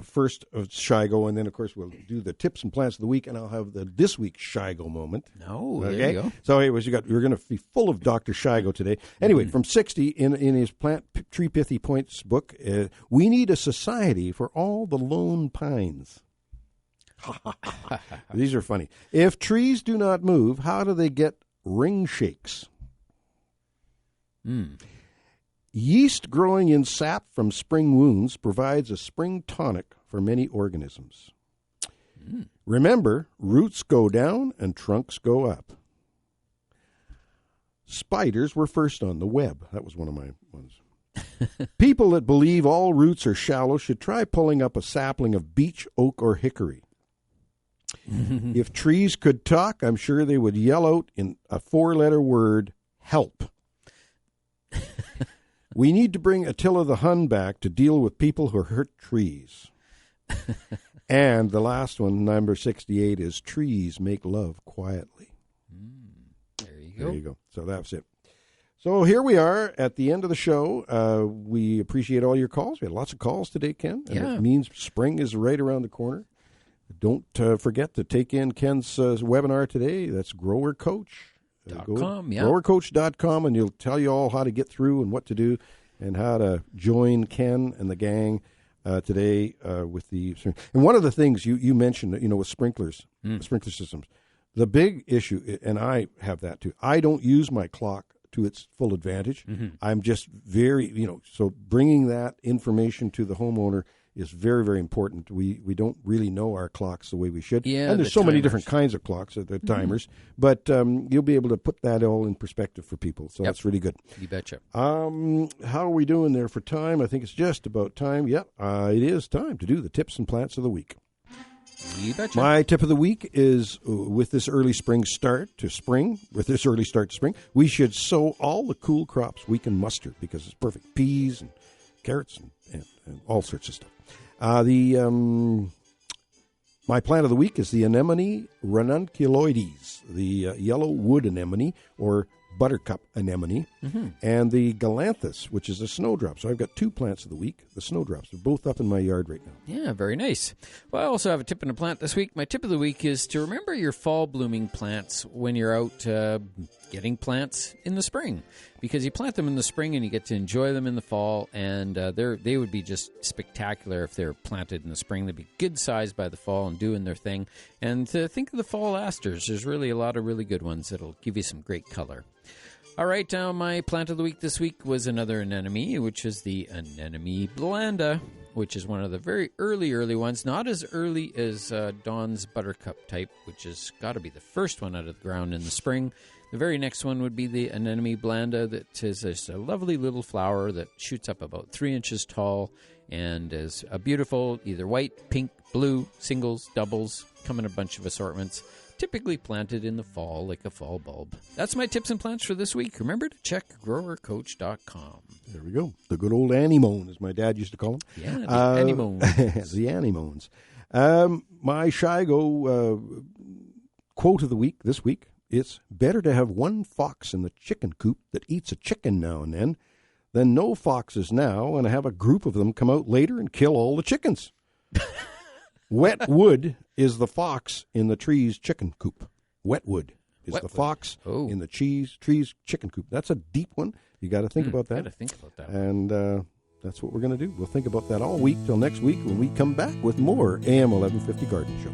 first of Shigo, and then, of course, we'll do the tips and plants of the week, and I'll have the this week's Shigo moment. There you go. So anyways, you're going to be full of Dr. Shigo today. Anyway, from 60, in his Plant Tree Pithy Points book, we need a society for all the lone pines. These are funny. If trees do not move, how do they get ring shakes? Yeast growing in sap from spring wounds provides a spring tonic for many organisms. Remember, roots go down and trunks go up. Spiders were first on the web. That was one of my ones. People that believe all roots are shallow should try pulling up a sapling of beech, oak, or hickory. If trees could talk, I'm sure they would yell out in a 4-letter word, help. We need to bring Attila the Hun back to deal with people who hurt trees. And the last one, number 68, is trees make love quietly. There you go. There you go. So that's it. So here we are at the end of the show. We appreciate all your calls. We had lots of calls today, Ken. And it means spring is right around the corner. Don't forget to take in Ken's webinar today. That's GrowerCoach.com. GrowerCoach.com, and he'll tell you all how to get through and what to do and how to join Ken and the gang today with the. And one of the things you mentioned, with sprinkler systems, the big issue, and I have that too. I don't use my clock to its full advantage. I'm just very, so bringing that information to the homeowner is very, very important. We don't really know our clocks the way we should. Yeah, and there's so many different kinds of clocks, the timers. But you'll be able to put that all in perspective for people. So that's really good. You betcha. How are we doing there for time? I think it's just about time. Yep, it is time to do the tips and plants of the week. You betcha. My tip of the week is with this early start to spring, we should sow all the cool crops we can muster because it's perfect. Peas and carrots and all sorts of stuff. My plant of the week is the anemone ranunculoides, the yellow wood anemone or buttercup anemone, and the galanthus, which is a snowdrop. So I've got 2 plants of the week, the snowdrops. They're both up in my yard right now. Yeah, very nice. Well, I also have a tip and a plant this week. My tip of the week is to remember your fall blooming plants when you're out getting plants in the spring, because you plant them in the spring and you get to enjoy them in the fall, and they would be just spectacular if they're planted in the spring. They'd be good sized by the fall and doing their thing. And to think of the fall asters, there's really a lot of really good ones that'll give you some great color. All right, my plant of the week this week was another anemone, which is the anemone blanda, which is one of the very early ones, not as early as Dawn's buttercup type, which has got to be the first one out of the ground in the spring. The very next one would be the anemone blanda, that is just a lovely little flower that shoots up about 3 inches tall and is a beautiful either white, pink, blue, singles, doubles, come in a bunch of assortments. Typically planted in the fall like a fall bulb. That's my tips and plants for this week. Remember to check growercoach.com. There we go. The good old anemones, as my dad used to call them. Yeah, the anemones. The anemones. My Shigo quote of the week this week, it's better to have one fox in the chicken coop that eats a chicken now and then than no foxes now and have a group of them come out later and kill all the chickens. Wet wood is the fox in the tree's chicken coop. Wet wood is the fox in the tree's chicken coop. That's a deep one. You got to think about that. Got to think about that. And that's what we're going to do. We'll think about that all week till next week when we come back with more AM 1150 Garden Show.